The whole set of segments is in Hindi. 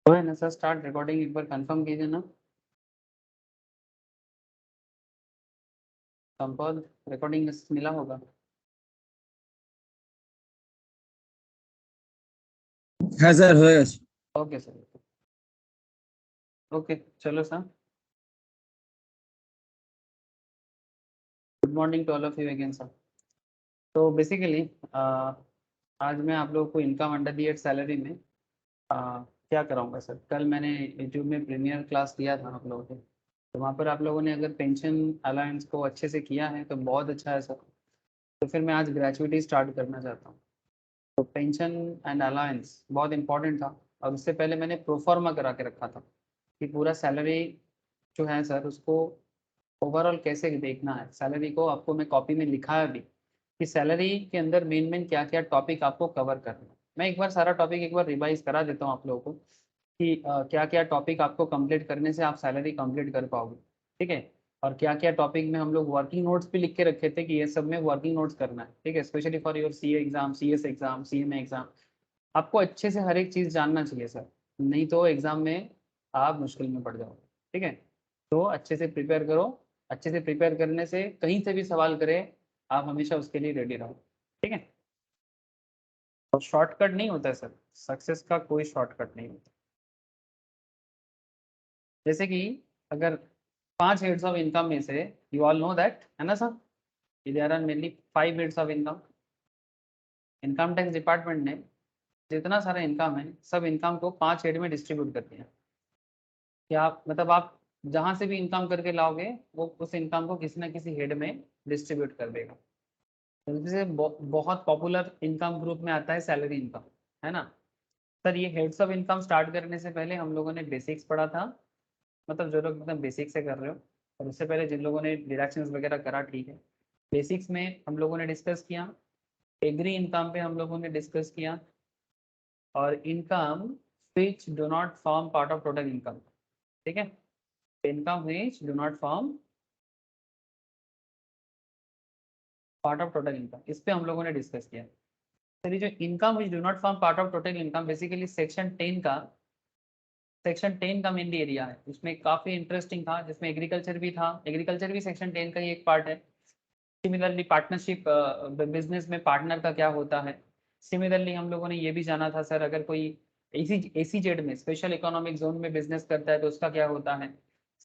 तो है ना सर, स्टार्ट रिकॉर्डिंग एक बार कंफर्म कीजिए ना। संपर्क रिकॉर्डिंग मिला होगा। हाँ सर होएगा सर। ओके सर, ओके चलो sir. Good morning to all of you again sir. तो बेसिकली आज मैं आप लोगों को income under the head salary में क्या कराऊंगा सर। कल मैंने यूट्यूब में प्रीमियर क्लास लिया था आप लोगों को, तो वहाँ पर आप लोगों ने अगर पेंशन अलाउंस को अच्छे से किया है तो बहुत अच्छा है सर। तो फिर मैं आज ग्रेचुइटी स्टार्ट करना चाहता हूँ। तो पेंशन एंड अलाउंस बहुत इंपॉर्टेंट था, और उससे पहले मैंने प्रोफार्मा करा के रखा था कि पूरा सैलरी जो है सर उसको ओवरऑल कैसे देखना है। सैलरी को आपको मैं कॉपी में लिखा है भी कि सैलरी के अंदर मेन मेन क्या क्या टॉपिक आपको कवर करना है। मैं एक बार सारा टॉपिक एक बार रिवाइज करा देता हूँ आप लोगों को कि क्या क्या टॉपिक आपको कंप्लीट करने से आप सैलरी कंप्लीट कर पाओगे, ठीक है। और क्या क्या टॉपिक में हम लोग वर्किंग नोट्स भी लिख के रखे थे कि ये सब में वर्किंग नोट्स करना है, ठीक है, specially for your C exam, C S exam, C M exam. आपको अच्छे से हर एक चीज़ जानना चाहिए सर, नहीं तो एग्जाम में आप मुश्किल में पड़ जाओगे, ठीक है। तो अच्छे से प्रिपेयर करो। अच्छे से प्रिपेयर करने से कहीं से भी सवाल करे आप हमेशा उसके लिए रेडी रहो, ठीक है। और शॉर्टकट नहीं होता है सर, सक्सेस का कोई शॉर्टकट नहीं होता। जैसे कि अगर 5 हेड्स ऑफ इनकम में से, यू ऑल नो दैट है ना sir, there are mainly 5 heads of income. Income tax department ने जितना सारा इनकम है सब इनकम को 5 हेड में डिस्ट्रीब्यूट करते हैं। कि आप मतलब आप जहाँ से भी इनकम करके लाओगे वो उस इनकम को किसी ना किसी हेड में डिस्ट्रीब्यूट कर देगा। तो जैसे बहुत पॉपुलर इनकम ग्रुप में आता है सैलरी इनकम, है ना सर। ये हेड्स ऑफ इनकम स्टार्ट करने से पहले हम लोगों ने बेसिक्स पढ़ा था, मतलब जो लोग एकदम बेसिक से कर रहे हो, और उससे पहले जिन लोगों ने डिडक्शंस वगैरह करा, ठीक है। बेसिक्स में हम लोगों ने डिस्कस किया, एग्री इनकम पे हम लोगों ने डिस्कस किया, और income which do not form part of total income, ठीक है। Income which do not form part of total income, इस पे हम लोगों ने डिस्कस किया। सर ये जो income which do not form part of total income basically section 10 का मेनली एरिया है। उसमें काफी इंटरेस्टिंग था, जिसमें एग्रीकल्चर भी था। एग्रीकल्चर भी सेक्शन 10 का ही एक पार्ट है। सिमिलरली पार्टनरशिप, बिजनेस में पार्टनर का क्या होता है। सिमिलरली हम लोगों ने ये भी जाना था सर, अगर कोई एसीजेड में, स्पेशल इकोनॉमिक जोन में बिजनेस करता है तो उसका क्या होता है।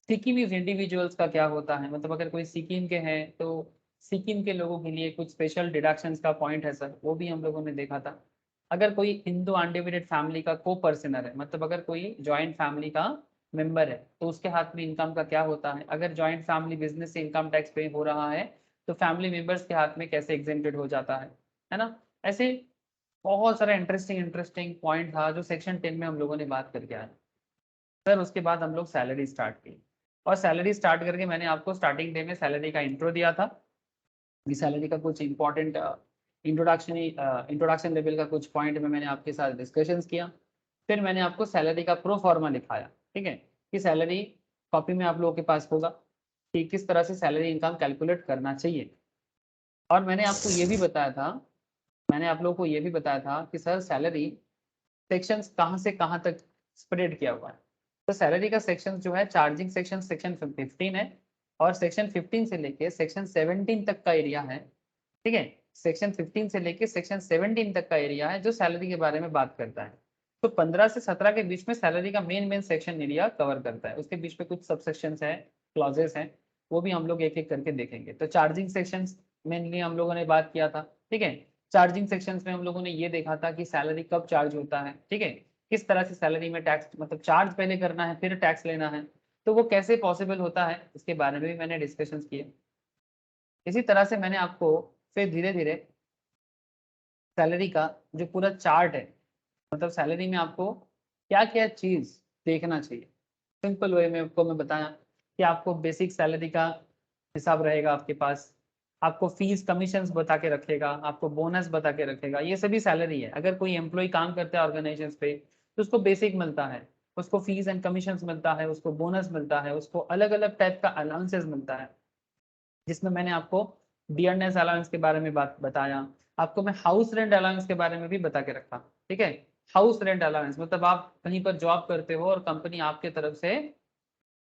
सिक्किम इंडिविजुअल्स का क्या होता है, मतलब अगर कोई सिक्किम के हैं तो सिक्किम के लोगों के लिए कुछ स्पेशल डिडक्शंस का पॉइंट है सर, वो भी हम लोगों ने देखा था। अगर कोई हिंदू अनडिवाइडेड फैमिली का को पर्सनर है, मतलब अगर कोई जॉइंट फैमिली का मेंबर है तो उसके हाथ में इनकम का क्या होता है। अगर जॉइंट फैमिली बिजनेस से इनकम टैक्स पे हो रहा है तो फैमिली मेंबर्स के हाथ में कैसे एग्जेम्प्टेड हो जाता है ना। ऐसे बहुत सारा इंटरेस्टिंग इंटरेस्टिंग पॉइंट था जो सेक्शन 10 में हम लोगों ने बात करके आए। सर उसके बाद हम लोग सैलरी स्टार्ट की, और सैलरी स्टार्ट करके मैंने आपको स्टार्टिंग डे में सैलरी का इंट्रो दिया था कि सैलरी का कुछ इंपॉर्टेंट इंट्रोडक्शन लेवल का कुछ पॉइंट में मैंने आपके साथ डिस्कशंस किया। फिर मैंने आपको सैलरी का प्रो फॉर्मा दिखाया, ठीक है, कि सैलरी कॉपी में आप लोगों के पास होगा कि किस तरह से सैलरी इनकम कैलकुलेट करना चाहिए। और मैंने आप लोगों को ये भी बताया था कि सर सैलरी सेक्शंस कहाँ से कहाँ तक स्प्रेड किया हुआ है। तो सैलरी का सेक्शन जो है, चार्जिंग सेक्शन सेक्शन 15 है, और सेक्शन 15 से लेके सेक्शन 17 तक का एरिया है, ठीक है। सेक्शन 15 से लेके सेक्शन 17 तक का एरिया है जो सैलरी के बारे में बात करता है। तो 15 से 17 के बीच में सैलरी का main main section area cover करता है। उसके बीच में कुछ सबसेक्शंस हैं, क्लॉजेस हैं, वो भी हम लोग एक एक करके देखेंगे। तो चार्जिंग सेक्शंस मेनली हम लोगों ने बात किया था, ठीक है। चार्जिंग सेक्शंस में हम लोगों ने ये देखा था कि सैलरी कब चार्ज होता है, ठीक है, किस तरह से सैलरी में टैक्स, मतलब चार्ज पहले करना है फिर टैक्स लेना है, तो वो कैसे पॉसिबल होता है इसके बारे में भी मैंने डिस्कशंस किए। इसी तरह से मैंने आपको फिर धीरे धीरे सैलरी का जो पूरा चार्ट है, मतलब सैलरी में आपको क्या क्या चीज देखना चाहिए, सिंपल वे में आपको मैं बताया कि आपको बेसिक सैलरी का हिसाब रहेगा आपके पास, आपको फीस कमीशंस बता के रखेगा, आपको बोनस बता के रखेगा। ये सभी सैलरी है। अगर कोई एम्प्लॉय काम करता है ऑर्गेनाइजेशन पे तो उसको बेसिक मिलता है, उसको फीस एंड कमीशंस मिलता है, उसको बोनस मिलता है, उसको अलग अलग टाइप का अलाउंसेस मिलता है, जिसमें मैंने आपको डियरनेस अलाउंस के बारे में बात बताया, आपको मैं हाउस रेंट अलाउंस के बारे में भी बता के रखा, ठीक है। हाउस रेंट अलाउंस मतलब आप कहीं पर जॉब करते हो और कंपनी आपके तरफ से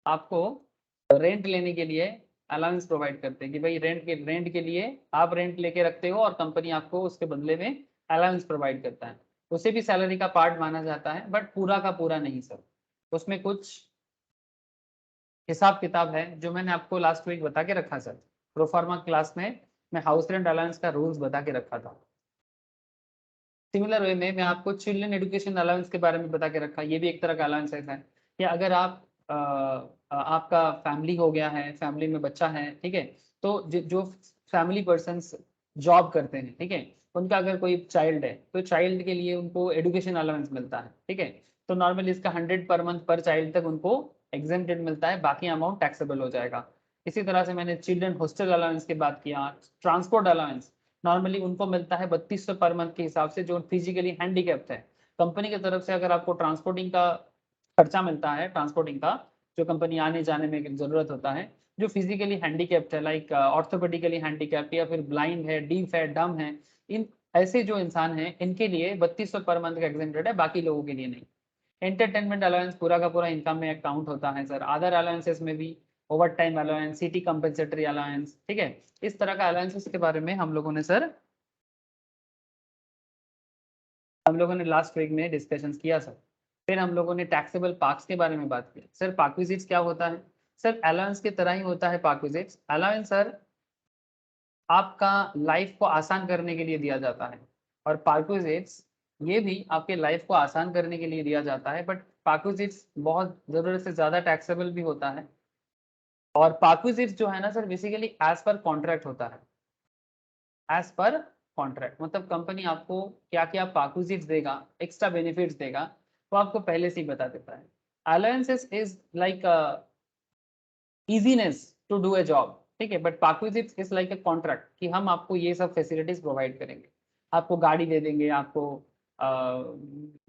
आपको रेंट लेने के लिए अलाउंस प्रोवाइड करते हैं कि भाई रेंट के लिए आप रेंट लेके रखते हो और कंपनी आपको उसके बदले में अलाउंस प्रोवाइड करता है। उसे भी सैलरी का पार्ट माना जाता है बट पूरा का पूरा नहीं सर। उसमें कुछ हिसाब किताब है जो मैंने आपको लास्ट वीक बता के रखा सर। प्रोफार्मा क्लास में मैं हाउस रेंट अलाउंस का रूल्स बता के रखा था। सिमिलर वे में मैं आपको चिल्ड्रन एजुकेशन अलाउंस के बारे में बता के रखा। ये भी एक तरह का अलाउंस है कि अगर आप आपका फैमिली हो गया है, फैमिली में बच्चा है, ठीक है, तो जो फैमिली पर्सन्स जॉब करते हैं, ठीक है, उनका अगर कोई चाइल्ड है तो चाइल्ड के लिए उनको एजुकेशन अलाउंस मिलता है, ठीक है। तो नॉर्मली इसका 100 पर मंथ पर चाइल्ड तक उनको एग्जेम्प्टेड मिलता है, बाकी अमाउंट टैक्सेबल हो जाएगा। इसी तरह से मैंने चिल्ड्रन हॉस्टल अलाउंस की बात किया। ट्रांसपोर्ट अलाउंस नॉर्मली उनको मिलता है 3200 पर मंथ के हिसाब से जो फिजिकली हैंडीकैप्ड है। कंपनी की तरफ से अगर आपको ट्रांसपोर्टिंग का खर्चा मिलता है, ट्रांसपोर्टिंग का जो कंपनी आने जाने में जरूरत होता है, जो फिजिकली हैंडीकैप्ड है लाइक ऑर्थोपेडिकली हैंडीकैप्ड या फिर ब्लाइंड है, डीफ है, डम है, इन ऐसे जो इंसान हैं इनके लिए 3200 पर मंथ का एग्जेम्प्टेड है, बाकी लोगों के लिए नहीं। एंटरटेनमेंट अलाउंस पूरा का पूरा इनकम में अकाउंट होता है सर। अदर अलाउंसेस में भी over time allowance, city compensatory allowance, ठीक है, इस तरह का अलाउंसेस के बारे में हम लोगों ने लास्ट वीक में डिस्कशन किया सर। फिर हम लोगों ने टैक्सेबल पार्क्स के बारे में बात की। सर पार्क विजिट्स क्या होता है? सर अलाउंस की तरह ही होता है पार्क विजिट्स। अलाउंस सर आपका लाइफ को आसान करने के लिए दिया जाता है और पार्क विजिट्स ये भी आपके लाइफ को आसान करने के लिए दिया जाता है, बट पार्क विजिट्स बहुत जरूरत से ज्यादा टैक्सेबल भी होता है। और पार्क विजिट्स जो है ना सर बेसिकली एज पर कॉन्ट्रैक्ट होता है। एज पर कॉन्ट्रैक्ट मतलब कंपनी आपको क्या क्या पार्क देगा, एक्स्ट्रा बेनिफिट्स देगा, वो आपको पहले से ही बता देता है। Allowances is like easiness to do a job, ठीक है, but perk is like a contract कि हम आपको ये सब फैसिलिटीज प्रोवाइड करेंगे। आपको गाड़ी दे देंगे, आपको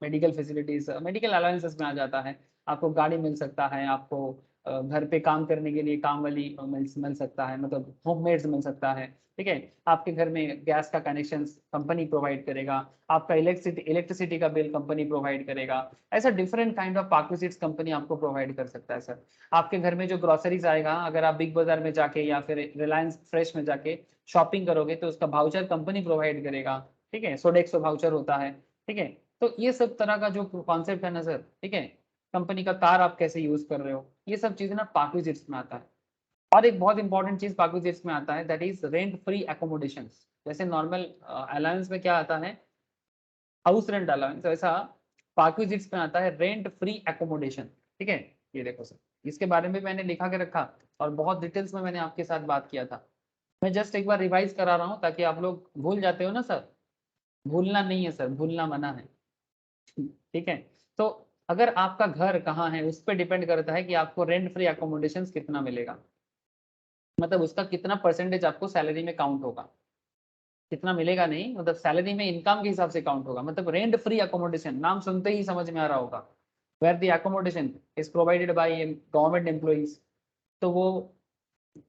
मेडिकल फैसिलिटीज, मेडिकल अलाउंसेस में आ जाता है, आपको गाड़ी मिल सकता है, आपको घर पे काम करने के लिए काम वाली मिल सकता है, मतलब होममेड्स मिल सकता है, ठीक है। आपके घर में गैस का कनेक्शन कंपनी प्रोवाइड करेगा, आपका इलेक्ट्रिसिटी का बिल कंपनी प्रोवाइड करेगा। ऐसा different kind of partnerships company आपको प्रोवाइड कर सकता है सर। आपके घर में जो ग्रोसरीज आएगा, अगर आप बिग बाजार में जाके या फिर रिलायंस फ्रेश में जाके शॉपिंग करोगे तो उसका भाउचर कंपनी प्रोवाइड करेगा, ठीक है, सोडेक्सो भाउचर होता है, ठीक है। तो ये सब तरह का जो कॉन्सेप्ट है ना सर, ठीक है, कंपनी का कार आप कैसे यूज कर रहे हो, ये सब चीजें ना पार्टनरशिप्स में आता है। और एक बहुत इंपॉर्टेंट चीज पार्टनरशिप्स में आता है that is rent free accommodation. जैसे नॉर्मल अलायंस में क्या आता है, हाउस रेंट अलाउंस, ऐसा पार्क्विजिट्स में आता है रेंट फ्री एकोमोडेशन, ठीक है। ये देखो सर, इसके बारे में मैंने लिखा के रखा और बहुत डिटेल्स में मैंने आपके साथ बात किया था। मैं जस्ट एक बार रिवाइज करा रहा हूँ ताकि आप लोग भूल जाते हो ना सर। भूलना नहीं है सर, भूलना मना है, ठीक है। तो अगर आपका घर कहाँ है उस पर डिपेंड करता है कि आपको रेंट फ्री एकोमोडेशन कितना मिलेगा, मतलब उसका कितना परसेंटेज आपको सैलरी में काउंट होगा। कितना मिलेगा नहीं, मतलब सैलरी में इनकम के हिसाब से काउंट होगा। मतलब रेंट फ्री अकोमोडेशन नाम सुनते ही समझ में आ रहा होगा, where the accommodation is provided by government employees. तो वो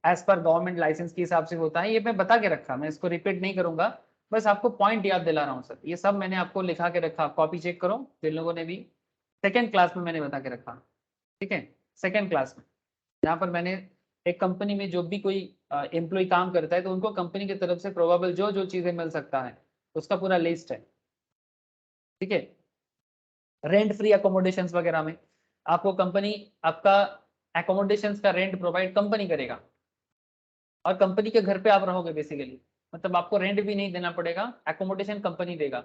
एज पर गवर्नमेंट लाइसेंस के हिसाब से होता है। ये मैं बता के रखा, मैं इसको रिपीट नहीं करूंगा, बस आपको पॉइंट याद दिला रहा हूँ सर। ये सब मैंने आपको लिखा के रखा, कॉपी चेक करो, जिन लोगों ने भी सेकेंड क्लास में मैंने बता के रखा, ठीक है। सेकेंड क्लास में जहाँ पर मैंने एक कंपनी में जो भी कोई एम्प्लॉय काम करता है तो उनको कंपनी की तरफ से प्रोबेबल जो जो चीजें मिल सकता है उसका पूरा लिस्ट है, ठीक है। रेंट फ्री अकोमोडेशन वगैरह में आपको कंपनी आपका एकोमोडेशन का रेंट प्रोवाइड कंपनी करेगा और कंपनी के घर पे आप रहोगे बेसिकली, मतलब आपको रेंट भी नहीं देना पड़ेगा, एकोमोडेशन कंपनी देगा।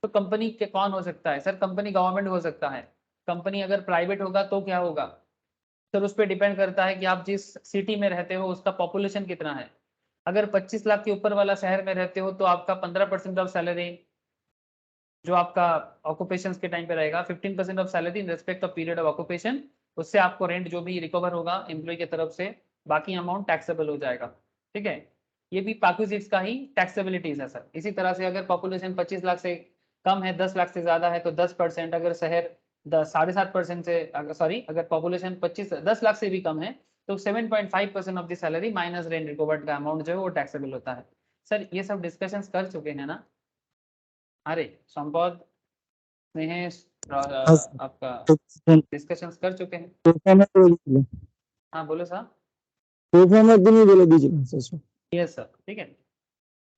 तो कंपनी के कौन हो सकता है सर? कंपनी गवर्नमेंट हो सकता है। कंपनी अगर प्राइवेट होगा तो क्या होगा सर? उस पर डिपेंड करता है कि आप जिस सिटी में रहते हो उसका पॉपुलेशन कितना है। अगर 25 लाख के ऊपर वाला शहर में रहते हो तो आपका 15% ऑफ सैलरी जो आपका ऑक्यूपेशन के टाइम पे रहेगा, 15% of salary in respect of period of occupation, उससे आपको रेंट जो भी रिकवर होगा एम्प्लॉय की तरफ से, बाकी अमाउंट टैक्सेबल हो जाएगा, ठीक है। ये भी पार्क्विजिट्स का ही टैक्सेबिलिटीज है सर। इसी तरह से अगर पॉपुलेशन 25 लाख से कम है, 10 लाख से ज्यादा है तो 10%, अगर शहर 7.5% से, सॉरी, अगर पॉपुलेशन 10 लाख से भी कम है तो 7.5% of the salary minus rent recovered का अमाउंट जो है वो टैक्सेबल होता है। सर ये सब डिस्कशंस कर चुके हैं ना? अरे संपद, स्नेहेश हाँ सर, आपका तो डिस्कशंस कर चुके हैं। परफॉर्मर हाँ बोलो साहब। दिन ही बोले दीजिए सर। यस सर, ठीक है।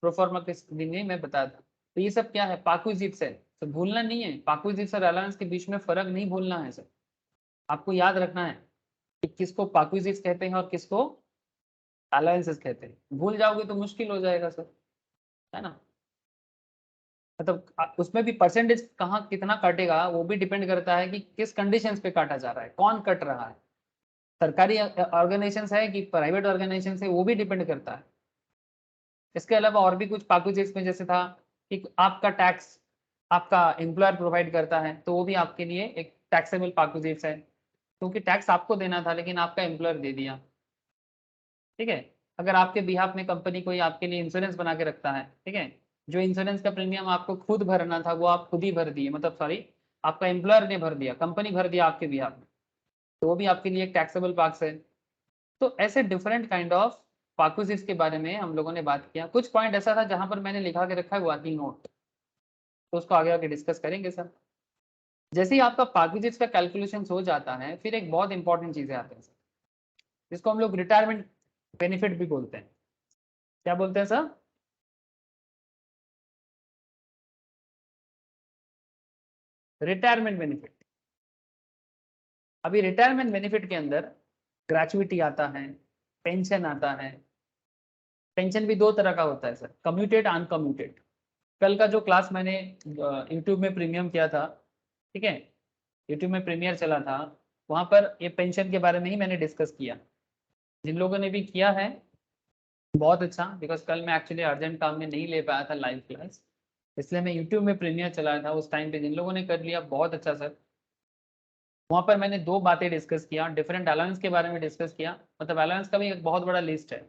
प्रोफार्मा किस दिन नहीं मैं बता दूं। तो ये सब क्या है, पाक्विजिट्स है, तो भूलना नहीं है। पाक्विजिट्स और अलायंस के बीच में फर्क नहीं भूलना है सर। आपको याद रखना है कि किसको पाक्विजिट्स कहते हैं और किसको अलायंसेस कहते हैं। भूल जाओगे तो मुश्किल हो जाएगा सर, है ना। मतलब उसमें भी परसेंटेज कहाँ कितना कटेगा वो भी डिपेंड करता है कि किस कंडीशंस पे काटा जा रहा है, कौन कट रहा है, सरकारी ऑर्गेनाइजेशन है कि प्राइवेट ऑर्गेनाइजेशन है, वो भी डिपेंड करता है। इसके अलावा और भी कुछ पैकेजेस में जैसे था कि आपका टैक्स आपका एम्प्लॉयर प्रोवाइड करता है, तो वो भी आपके लिए एक टैक्सेबल पैकेजेस है, क्योंकि टैक्स आपको देना था लेकिन आपका एम्प्लॉयर दे दिया, ठीक है। अगर आपके बिहाफ में कंपनी कोई आपके लिए इंश्योरेंस बना के रखता है, ठीक है, जो इंश्योरेंस का प्रीमियम आपको खुद भरना था वो आप खुद ही भर दिए, मतलब सॉरी आपका एम्प्लॉयर ने भर दिया, कंपनी भर दिया आपके बिहाफ में, तो वो भी आपके लिए एक टैक्सेबल पैक्स है। तो ऐसे डिफरेंट काइंड ऑफ पार्कोसिस के बारे में हम लोगों ने बात किया। कुछ पॉइंट ऐसा था जहां पर मैंने लिखा के रखा है वर्किंग नोट, तो उसको आगे आगे डिस्कस करेंगे सर। जैसे ही आपका पार्कोसिस का कैलकुलेशन हो जाता है, फिर एक बहुत इंपॉर्टेंट चीजें आते हैं सर, जिसको हम लोग रिटायरमेंट बेनिफिट भी बोलते हैं। क्या बोलते हैं सर? Retirement benefit. अभी रिटायरमेंट बेनिफिट के अंदर ग्रेचुइटी आता है, पेंशन आता है। पेंशन भी दो तरह का होता है सर, कम्यूटेड अनकम्यूटेड। कल का जो क्लास मैंने यूट्यूब में प्रीमियम किया था, ठीक है, यूट्यूब में प्रीमियर चला था, वहां पर ये पेंशन के बारे में ही मैंने डिस्कस किया। जिन लोगों ने भी किया है बहुत अच्छा, बिकॉज कल मैं एक्चुअली अर्जेंट काम में नहीं ले पाया था लाइव क्लास, इसलिए मैं यूट्यूब में प्रीमियर चलाया था उस टाइम पे। जिन लोगों ने कर लिया बहुत अच्छा सर। वहां पर मैंने दो बातें डिस्कस किया, डिफरेंट अलाउंस के बारे में डिस्कस किया। मतलब अलाउंस का भी एक बहुत बड़ा लिस्ट है,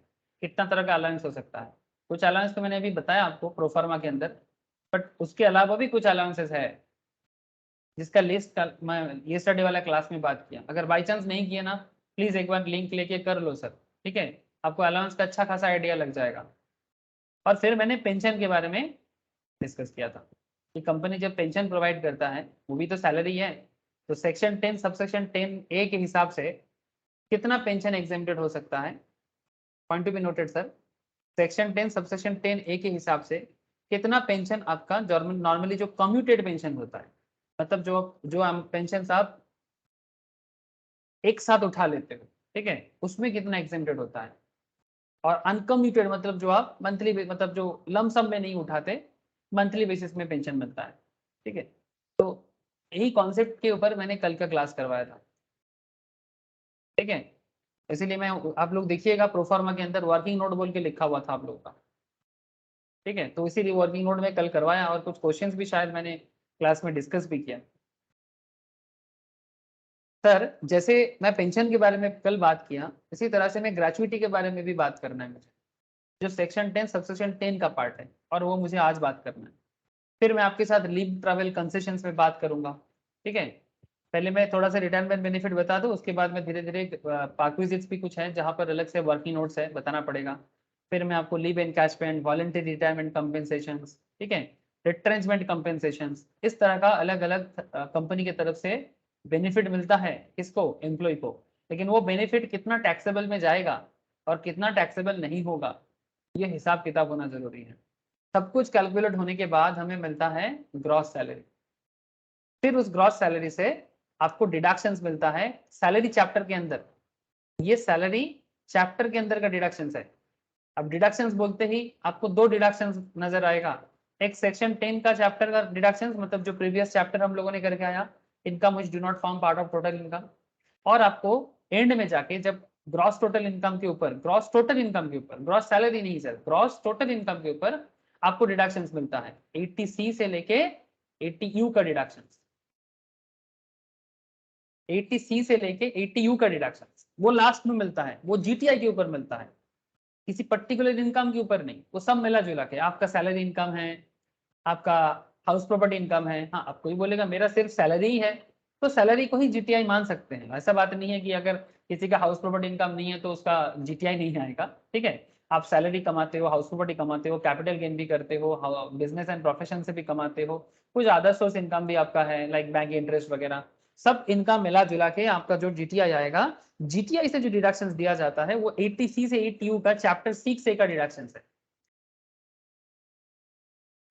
कितना तरह का अलाउंस हो सकता है। कुछ अलाउंस तो मैंने अभी बताया आपको प्रोफार्मा के अंदर, बट उसके अलावा भी कुछ अलाउंसेस है जिसका लिस्ट का मैं ये स्टडी वाला क्लास में बात किया। अगर बाई चांस नहीं किया ना, प्लीज एक बार लिंक लेके कर लो सर, ठीक है, आपको अलाउंस का अच्छा खासा आइडिया लग जाएगा। और फिर मैंने पेंशन के बारे में डिस्कस किया था कि कंपनी जब पेंशन प्रोवाइड करता है वो भी तो सैलरी है, तो सेक्शन 10 सबसेक्शन 10A के हिसाब से कितना पेंशन एग्जेम्प्टेड हो सकता है। Point to be noted sir, section 10 subsection 10A के हिसाब से कितना पेंशन आपका नॉर्मली जो कम्यूटेड पेंशन होता है, मतलब जो जो हम पेंशन आप एक साथ उठा लेते हो, ठीक है, उसमें कितना एग्जेम्प्टेड होता है। और अनकम्यूटेड मतलब जो आप मंथली मतलब जो लमसम में नहीं उठाते, मंथली बेसिस में पेंशन मिलता है, ठीक है। तो यही कॉन्सेप्ट के ऊपर मैंने कल का क्लास करवाया था, ठीक है। इसीलिए मैं आप लोग देखिएगा प्रोफार्मा के अंदर वर्किंग नोट बोल के लिखा हुआ था आप लोगों का, ठीक है। तो इसीलिए वर्किंग नोट में कल करवाया और कुछ क्वेश्चंस भी शायद मैंने क्लास में डिस्कस भी किया। सर जैसे मैं पेंशन के बारे में कल बात किया, इसी तरह से मैं ग्रेचुइटी के बारे में भी बात करना है मुझे, जो सेक्शन 10 सबसेक्शन 10 का पार्ट है, और वो मुझे आज बात करना है। फिर मैं आपके साथ लीव ट्रैवल कंसेशंस में बात करूंगा, ठीक है। पहले मैं थोड़ा सा रिटायरमेंट बेनिफिट बता दूं, उसके बाद में धीरे धीरे पार्क्विजिट्स भी कुछ है जहां पर अलग से वर्किंग नोट्स है, बताना पड़ेगा। फिर मैं आपको leave encashment, voluntary retirement compensation, ठीक है, रिट्रेंचमेंट कंपेंसेशन, इस तरह का अलग अलग कंपनी की तरफ से बेनिफिट मिलता है किसको, एम्प्लॉय को। लेकिन वो बेनिफिट कितना टैक्सेबल में जाएगा और कितना टैक्सेबल नहीं होगा, ये हिसाब किताब होना जरूरी है। सब कुछ कैलकुलेट होने के बाद हमें मिलता है ग्रॉस सैलरी। फिर उस ग्रॉस सैलरी से आपको डिडक्शंस मिलता है सैलरी चैप्टर के अंदर। ये सैलरी चैप्टर के अंदर का डिडक्शंस है। अब डिडक्शंस बोलते ही आपको दो डिडक्शंस नजर आएगा, एक सेक्शन 10 का चैप्टर का डिडक्शंस, मतलब जो प्रीवियस चैप्टर हम लोगों ने करके आया, income which do not form part of total income. और आपको एंड में जाके जब ग्रॉस टोटल इनकम के ऊपर, ग्रॉस टोटल इनकम के ऊपर, ग्रॉस सैलरी नहीं सर, ग्रॉस टोटल इनकम के ऊपर आपको डिडक्शंस मिलता है 80C से लेके 80U का डिडक्शन, 80C से लेके 80U का डिडक्शन वो लास्ट में मिलता है, वो जीटीआई के ऊपर मिलता है, किसी पर्टिकुलर इनकम के ऊपर नहीं। वो सब मिला जुला के आपका सैलरी इनकम है, आपका हाउस प्रॉपर्टी इनकम है। हाँ, अब कोई बोलेगा मेरा सिर्फ सैलरी ही है, तो सैलरी को ही जीटीआई मान सकते हैं। ऐसा बात नहीं है कि अगर किसी का हाउस प्रॉपर्टी इनकम नहीं है तो उसका जीटीआई नहीं आएगा, ठीक है। आप सैलरी कमाते हो, हाउस प्रॉपर्टी कमाते हो, कैपिटल गेन भी करते हो, बिजनेस एंड प्रोफेशन से भी कमाते हो, कुछ अदर सोर्स इनकम भी आपका है लाइक बैंक इंटरेस्ट वगैरह, सब इनकम मिला जुला के आपका जो जीटीआई आएगा, जीटीआई से जो डिडक्शंस दिया जाता है वो 80C से 80U का चैप्टर 6A का डिडक्शंस है।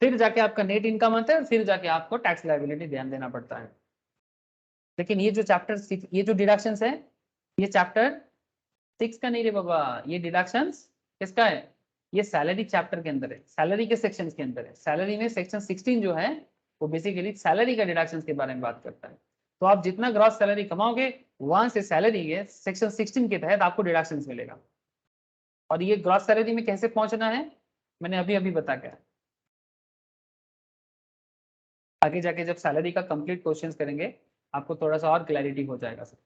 फिर जाके आपका नेट इनकम आता है, फिर जाके आपको टैक्स लायबिलिटी ध्यान देना पड़ता है। लेकिन ये जो चैप्टर 6, ये जो डिडक्शंस है, ये चैप्टर 6 का नहीं रे बाबा, ये डिडक्शंस किसका है, ये सैलरी चैप्टर के अंदर है, सैलरी के सेक्शंस के अंदर है। सैलरी में सेक्शन 16 जो है वो बेसिकली सैलरी का डिडक्शंस के बारे में बात करता है। तो आप जितना ग्रॉस सैलरी कमाओगे वहां से सैलरी के सेक्शन 16 के तहत आपको डिडक्शंस मिलेगा। और ये ग्रॉस सैलरी में कैसे पहुंचना है मैंने अभी अभी बता के, आगे जाके जब सैलरी का कंप्लीट क्वेश्चन करेंगे आपको थोड़ा सा और क्लैरिटी हो जाएगा सर।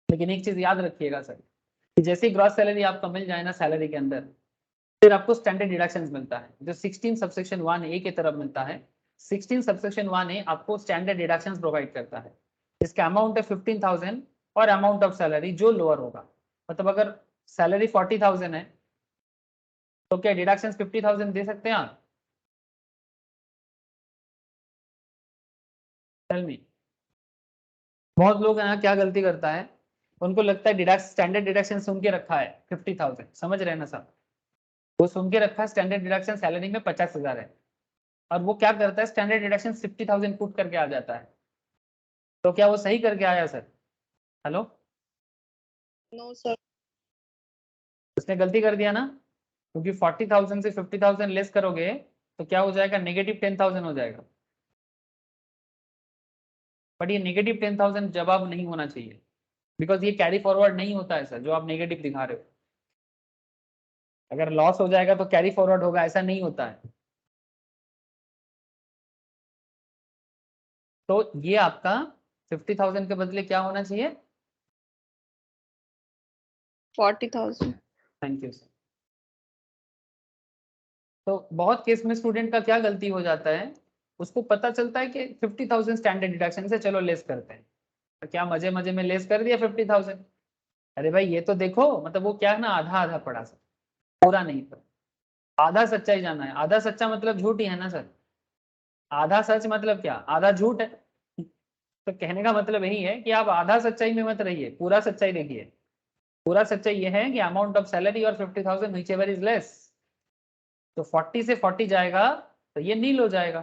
लेकिन एक चीज याद रखिएगा सर कि जैसे ही ग्रॉस सैलरी आपको मिल जाए ना सैलरी के अंदर, फिर आपको स्टैंडर्ड डिडक्शंस मिलता है जो 16 सबसेक्शन 1A की तरफ मिलता है। 16 सबसेक्शन 1A आपको स्टैंडर्ड डिडक्शंस प्रोवाइड करता है। इसका अमाउंट है 15,000 और अमाउंट ऑफ सैलरी जो लोअर होगा, मतलब अगर सैलरी 40,000 है तो क्या डिडक्शंस 50,000 दे सकते हैं आप? Tell me. बहुत लोग यहाँ क्या गलती करता है, उनको लगता है डिडक्शन, स्टैंडर्ड डिडक्शन सुन के रखा है 50,000, समझ रहे हैं ना साहब, वो सुन के रखा है स्टैंडर्ड डिडक्शन सैलरी में 50,000 है, और वो क्या करता है स्टैंडर्ड डिडक्शन 50,000 पुट करके आ जाता है। तो क्या वो सही करके आया सर? Hello, no sir. उसने गलती कर दिया ना, क्योंकि 40,000 से 50,000 लेस करोगे तो क्या हो जाएगा, नेगेटिव 10,000 हो जाएगा। बट ये नेगेटिव 10,000 जवाब नहीं होना चाहिए, बिकॉज ये कैरी फॉरवर्ड नहीं होता है सर जो आप नेगेटिव दिखा रहे हो। अगर लॉस हो जाएगा तो कैरी फॉरवर्ड होगा, ऐसा नहीं होता है। तो ये आपका 50,000 के बदले क्या होना चाहिए? 40,000। Thank you sir. तो बहुत केस में स्टूडेंट का क्या गलती हो जाता है, उसको पता चलता है कि 50,000 स्टैंडर्ड डिडक्शन से चलो लेस करते हैं, तो क्या मजे मजे में लेस कर दिया 50,000। अरे भाई ये तो देखो, मतलब वो क्या है ना, आधा आधा पढ़ा सर, पूरा नहीं पढ़ा। आधा सच्चाई जाना है, आधा सच्चा मतलब झूठ ही है ना सर, आधा सच मतलब क्या, आधा झूठ है। तो कहने का मतलब यही है कि आप आधा सच्चाई में मत रहिए, पूरा सच्चाई देखिए। पूरा सच्चाई ये है कि अमाउंट ऑफ सैलरी और 50,000 व्हिच एवर इज लेस, तो 40 से 40 जाएगा तो ये नील हो जाएगा।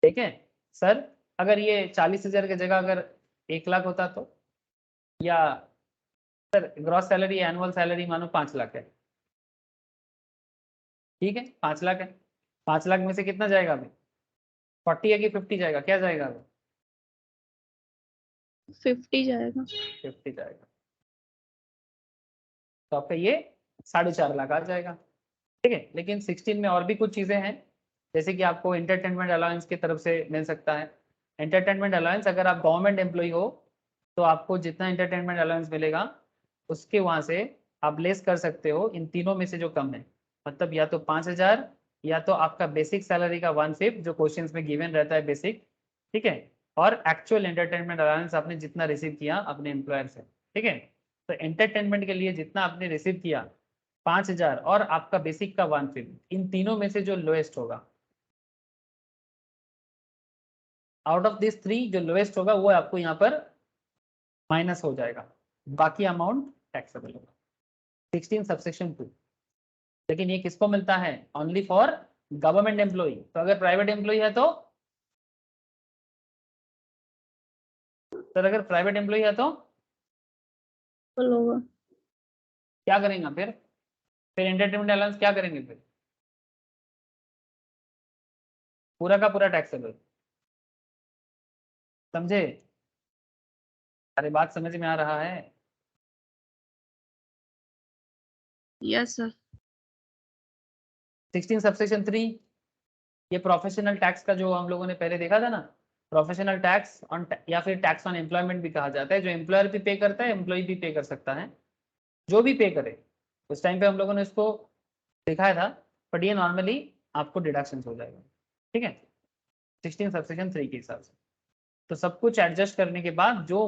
ठीक है सर, अगर ये 40,000 की जगह अगर 1 लाख होता तो, या sir gross salary annual salary मानो 5 लाख है, ठीक है 5 लाख है, 5 लाख में से कितना जाएगा अभी, 40 है कि 50 जाएगा, क्या जाएगा अभी? 50 जाएगा। 50 जाएगा, तो आपका ये 4.5 लाख आ जाएगा। ठीक है, लेकिन 16 में और भी कुछ चीजें हैं, जैसे कि आपको एंटरटेनमेंट अलाउंस की तरफ से मिल सकता है। एंटरटेनमेंट अलाउंस अगर आप गवर्नमेंट एम्प्लॉय हो तो आपको जितना एंटरटेनमेंट अलाउंस मिलेगा उसके वहां से आप लेस कर सकते हो इन तीनों में से जो कम है, मतलब या तो 5,000, या तो आपका बेसिक सैलरी का 1/5 जो क्वेश्चन में गिवन रहता है बेसिक, ठीक है, और एक्चुअल एंटरटेनमेंट अलाउंस आपने जितना रिसीव किया अपने एम्प्लॉयर से। ठीक है, तो एंटरटेनमेंट के लिए जितना आपने रिसीव किया 5,000 और आपका बेसिक का 1/5, इन तीनों में से जो लोएस्ट होगा, आउट ऑफ दिस 3 जो लोएस्ट होगा वो आपको यहाँ पर माइनस हो जाएगा, बाकी अमाउंट टैक्सेबल होगा 16 सबसेक्शन 2। लेकिन ये किसको मिलता है, ओनली फॉर गवर्नमेंट एम्प्लॉय। तो अगर प्राइवेट एम्प्लॉय है तो सर, अगर प्राइवेट एम्प्लॉय है तो फुल होगा। क्या करेंगे फिर एंटरटेनमेंट अलाउंस क्या करेंगे फिर, पूरा का पूरा टैक्सेबल, समझे? अरे बात समझ में आ रहा है? Yes sir. 16 सबसेक्शन 3 ये प्रोफेशनल टैक्स का जो हम लोगों ने पहले देखा था ना, प्रोफेशनल टैक्स ऑन, या फिर टैक्स ऑन एम्प्लॉयमेंट भी कहा जाता है, जो एम्प्लॉयर भी पे करता है एम्प्लॉय भी पे कर सकता है, जो भी पे करे। उस टाइम पे हम लोगों ने इसको दिखाया था, बट ये नॉर्मली आपको डिडक्शन हो जाएगा। ठीक है, 16 सबसेक्शन 3 के हिसाब से। तो सब कुछ एडजस्ट करने के बाद जो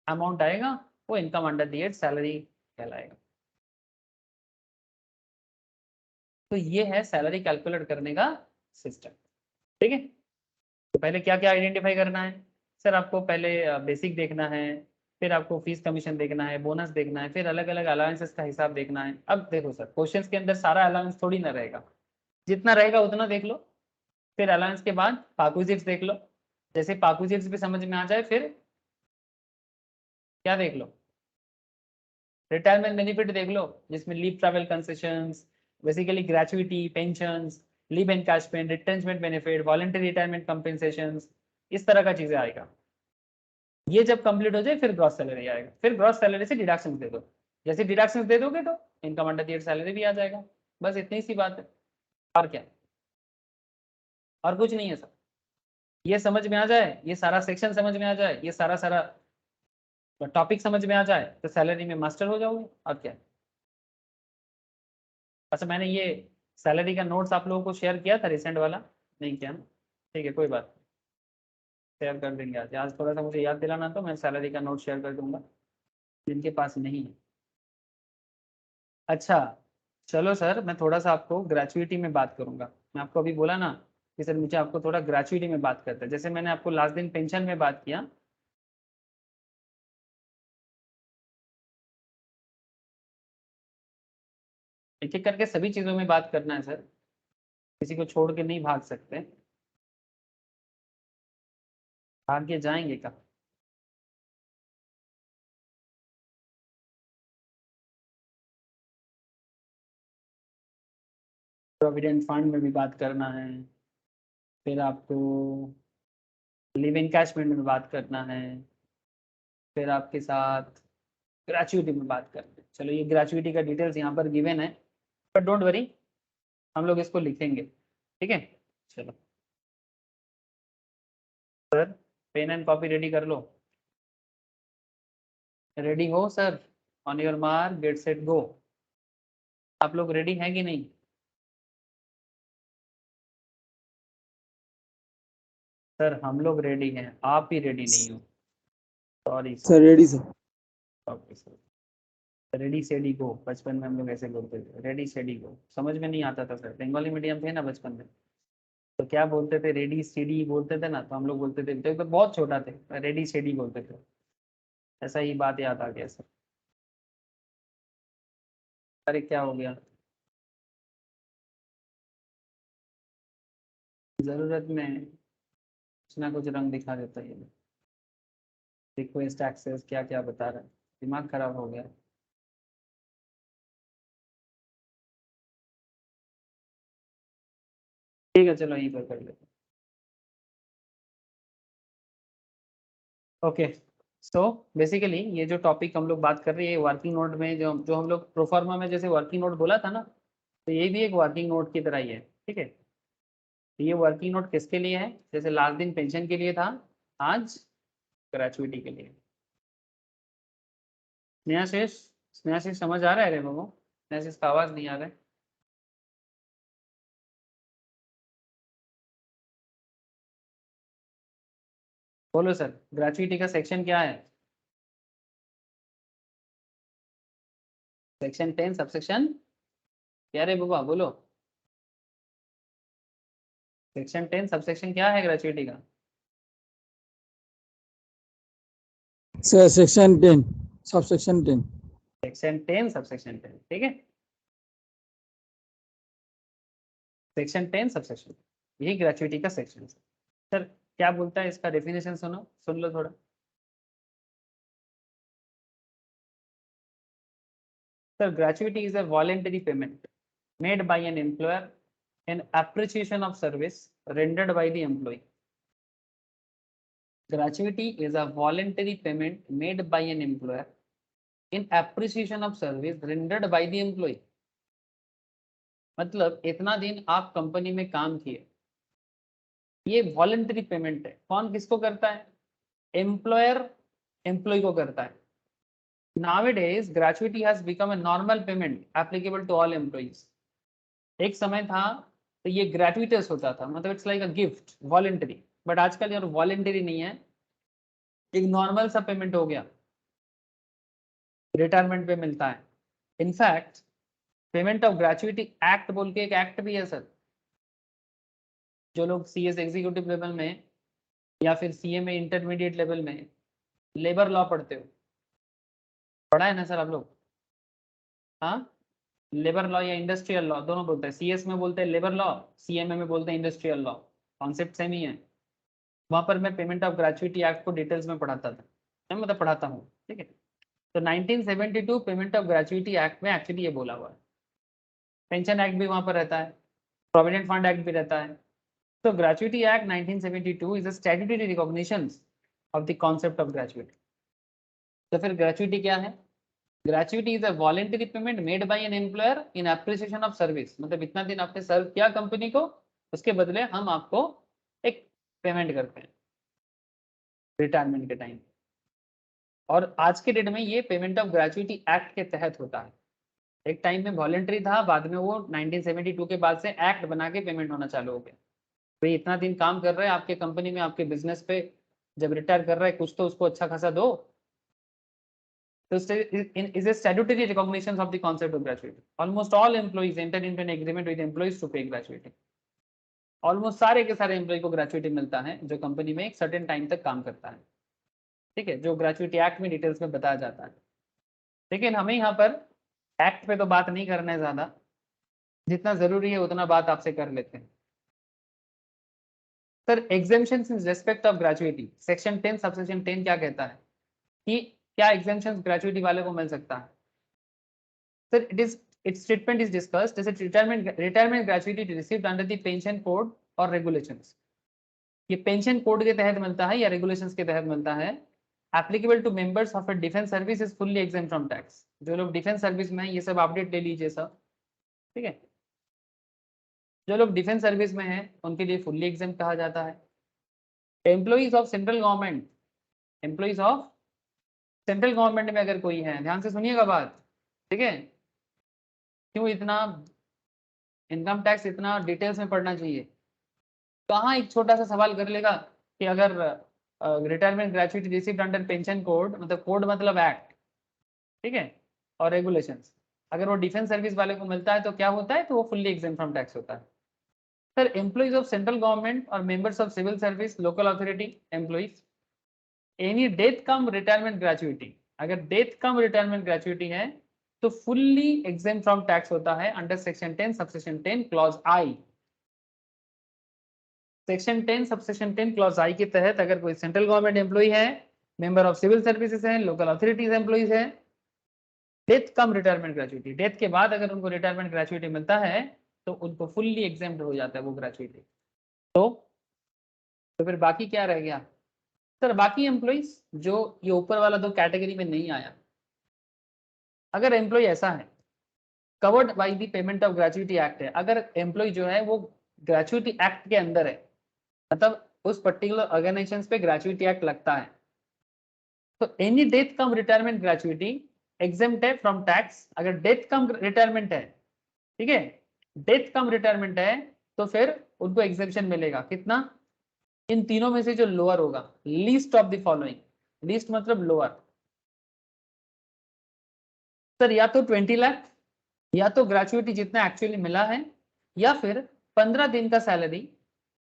अमाउंट आएगा वो income under the head salary कहलाएगा। तो ये है सैलरी कैलकुलेट करने का सिस्टम। ठीक है, तो पहले क्या क्या आइडेंटिफाई करना है सर? आपको पहले बेसिक देखना है, फिर आपको फीस कमीशन देखना है, बोनस देखना है, फिर अलग अलग अलाउंसेस का हिसाब देखना है। अब देखो सर, क्वेश्चंस के अंदर सारा अलाउंस थोड़ी ना रहेगा, जितना रहेगा उतना देख लो। फिर अलाउंस के बाद पाकुजिट्स देख लो, जैसे पाकुजिट्स भी समझ में आ जाए फिर क्या देख लो, रिटायरमेंट बेनिफिट देख लो, जिसमें leave travel concessions, basically gratuity, pensions, leave encashment, retrenchment benefit, voluntary retirement compensations, इस तरह का चीजें आएगा। ये जब कंप्लीट हो जाए फिर ग्रॉस सैलरी आएगा, फिर ग्रॉस सैलरी से डिडक्शंस दे दो, जैसे डिडक्शंस दे दोगे तो income under the year salary भी आ जाएगा। बस इतनी सी बात है, और क्या, और कुछ नहीं है सर। ये समझ में आ जाए, ये सारा सेक्शन समझ में आ जाए, ये सारा सारा टॉपिक समझ में आ जाए तो सैलरी में मास्टर हो जाओगे, और क्या। अच्छा, मैंने ये सैलरी का नोट्स आप लोगों को शेयर किया था रिसेंट वाला? नहीं किया ना, ठीक है कोई बात नहीं, शेयर कर देंगे आज। आज थोड़ा सा मुझे याद दिलाना, तो मैं सैलरी का नोट शेयर कर दूंगा जिनके पास नहीं है। अच्छा, चलो सर, मैं थोड़ा सा आपको ग्रेचुइटी में बात करूंगा। मैं आपको अभी बोला ना कि सर मुझे आपको थोड़ा ग्रेचुइटी में बात करते हैं, जैसे मैंने आपको लास्ट दिन पेंशन में बात किया। एक एक करके सभी चीज़ों में बात करना है सर, किसी को छोड़ के नहीं भाग सकते, भाग के जाएंगे कब? प्रोविडेंट फंड में भी बात करना है, फिर आपको लिव इनकैशमेंट में बात करना है, फिर आपके साथ ग्रेचुइटी में बात करना है। चलो, ये ग्रेचुइटी का डिटेल्स यहाँ पर गिवन है, बट डोंट वरी, हम लोग इसको लिखेंगे, ठीक है। चलो sir, pen and copy ready कर लो। रेडी हो sir? On your mark, get set go. आप लोग रेडी हैं कि नहीं? सर हम लोग रेडी हैं, आप ही रेडी नहीं हो, sorry sir. Sir ready sir. Okay sir, ready steady go, बचपन में हम लोग ऐसे बोलते थे, रेडी सेडी गो। समझ में नहीं आता था सर, बंगाली मीडियम थे ना बचपन में, तो क्या बोलते थे, रेडी सेडी बोलते थे ना, तो हम लोग बोलते थे, तो बहुत छोटा थे, रेडी सेडी बोलते थे। ऐसा ही बात याद आ गया सर। अरे क्या हो गया? जरूरत में कुछ ना कुछ रंग दिखा देता है ये। रिक्वेस्ट एक्सेस क्या क्या बता रहा है, दिमाग खराब हो गया। ठीक है, चलो यहीं पर कर लेते। ओके, सो बेसिकली ये जो टॉपिक हम लोग बात कर रहे हैं वर्किंग नोट में, जो जो हम लोग प्रोफार्मा में जैसे वर्किंग नोट बोला था ना, तो ये भी एक वर्किंग नोट की तरह ही है, ठीक है। तो ये वर्किंग नोट किसके लिए है? जैसे लास्ट दिन पेंशन के लिए था, आज ग्रेचुइटी के लिए। स्नेहाशीष, स्नेहाशीष समझ आ रहा है रे बाबू? स्नेहाशीष का आवाज नहीं आ रहा है। बोलो सर, ग्रेचुइटी का सेक्शन क्या है? सेक्शन 10 सबसेक्शन क्या रे बाबा, बोलो। सेक्शन 10 सबसेक्शन क्या है ग्रेचुइटी का? Sir section 10 subsection 10। Section 10 subsection 10, ठीक है। सेक्शन 10 सबसेक्शन, यही ग्रेचुइटी का सेक्शन है। सर क्या बोलता है इसका डेफिनेशन, सुनो, सुन लो थोड़ा। Sir, gratuity is a voluntary payment made by an employer in appreciation of service rendered by the employee. Gratuity is a voluntary payment made by an employer in appreciation of service rendered by the employee. मतलब इतना दिन आप कंपनी में काम किए, ये वॉलेंटरी पेमेंट है। कौन किसको करता है? एम्प्लॉयर एम्प्लॉय को करता है। Nowadays, gratuity has become a normal payment applicable to all employees. एक समय था तो ये ग्रेचुइटस होता था, मतलब it's like a gift, voluntary. But आजकल यार वॉलेंटरी नहीं है, एक नॉर्मल सा पेमेंट हो गया, रिटायरमेंट पे मिलता है। In fact payment of gratuity act बोल के एक एक्ट भी है सर। जो लोग CS एग्जीक्यूटिव लेवल में या फिर CA में इंटरमीडिएट लेवल में लेबर लॉ पढ़ते हो, पढ़ा है ना सर आप लोग? हाँ, लेबर लॉ या इंडस्ट्रियल लॉ दोनों बोलते हैं। CS में बोलते हैं लेबर लॉ, CMA में बोलते हैं इंडस्ट्रियल लॉ, कॉन्सेप्ट सेम ही है। वहां पर मैं पेमेंट ऑफ ग्रेचुइटी एक्ट को डिटेल्स में पढ़ाता था, मैं मतलब पढ़ाता हूँ, ठीक है। तो 1972 पेमेंट ऑफ ग्रेचुइटी एक्ट में एक्चुअली ये बोला हुआ है। पेंशन एक्ट भी वहां पर रहता है, प्रोविडेंट फंड एक्ट भी रहता है। तो gratuity act 1972 is a statutory recognition of the concept of gratuity. तो फिर ग्रेचुइटी क्या है? Gratuity is a voluntary payment made by an employer in appreciation of service. मतलब इतना दिन आपने सर्व किया कंपनी को, उसके बदले हम आपको एक पेमेंट करते हैं रिटायरमेंट के टाइम। और आज के डेट में ये पेमेंट ऑफ ग्रेचुइटी एक्ट के तहत होता है। एक टाइम में वॉलेंटरी था, बाद में वो 1972 के बाद से एक्ट बना के पेमेंट होना चालू हो गया। भाई इतना दिन काम कर रहा है आपके कंपनी में, आपके बिजनेस पे, जब रिटायर कर रहा है कुछ तो उसको अच्छा खासा दो। तो is a statutory recognition of the concept of gratuity. Almost all employees enter into an agreement with employees to pay gratuity. Almost सारे के सारे एम्प्लॉय को ग्रेचुइटी मिलता है जो कंपनी में एक सर्टेन टाइम तक काम करता है, ठीक है, जो ग्रेचुइटी एक्ट में डिटेल्स में बताया जाता है। लेकिन हमें यहाँ पर एक्ट पे तो बात नहीं करना है ज्यादा, जितना जरूरी है उतना बात आपसे कर लेते हैं। Sir exemptions in respect of gratuity, section 10 subsection 10 क्या कहता है कि क्या एग्जेम्पशंस ग्रेचुइटी वाले को मिल सकता है? Sir its treatment is discussed as a retirement gratuity received under the pension code or regulations. ये पेंशन कोड के तहत मिलता है या रेगुलेशंस के तहत मिलता है। Applicable to members of a defence service is fully exempt from tax. जो लोग डिफेंस सर्विस में हैं ये सब अपडेट ले लीजिए सब, ठीक है। जो लोग डिफेंस सर्विस में हैं उनके लिए फुल्ली एग्जेम्प्ट कहा जाता है। Employees of central government, employees of central government में अगर कोई है, ध्यान से सुनिएगा बात, ठीक है। क्यों इतना इनकम टैक्स इतना डिटेल्स में पढ़ना चाहिए? कहाँ एक छोटा सा सवाल कर लेगा कि अगर retirement gratuity received under pension code, मतलब कोड मतलब एक्ट, ठीक है, और रेगुलेशंस, अगर वो डिफेंस सर्विस वाले को मिलता है तो क्या होता है? तो वो फुल्ली एग्जेम्प्ट फ्रॉम टैक्स होता है। Sir employees of central government और members of civil service, local authority employees, any death cum retirement gratuity, अगर डेथ कम रिटायरमेंट ग्रेचुइटी है तो फुल्ली एग्जेम्प्ट फ्रॉम टैक्स होता है under section 10 subsection 10 clause I. Section 10 subsection 10 clause I के तहत अगर कोई सेंट्रल गवर्नमेंट एम्प्लॉय है, मेंबर ऑफ सिविल सर्विसेज है, लोकल अथॉरिटीज एम्प्लॉइज है, death cum retirement gratuity, death के बाद अगर उनको रिटायरमेंट ग्रेचुइटी मिलता है तो उनको फुल्ली एग्जेम्प्ट हो जाता है वो ग्रेचुइटी। तो फिर बाकी क्या रह गया? सर बाकी एम्प्लॉइज जो ये ऊपर वाला दो कैटेगरी में नहीं आया, अगर एम्प्लॉय ऐसा है covered by the payment of gratuity act है, अगर एम्प्लॉय जो है वो ग्रेचुइटी एक्ट के अंदर है, मतलब उस पर्टिकुलर ऑर्गेनाइजेशन पे ग्रेचुइटी एक्ट लगता है, तो any death cum retirement gratuity exempt है फ्रॉम टैक्स। अगर डेथ कम रिटायरमेंट है, ठीक है, डेथ कम रिटायरमेंट है तो फिर उनको एग्जेम्पशन मिलेगा। कितना? इन तीनों में से जो लोअर होगा, least of the following, least मतलब लोअर। सर या तो 20 लाख, या तो ग्रेचुइटी जितना एक्चुअली मिला है, या फिर 15 दिन का salary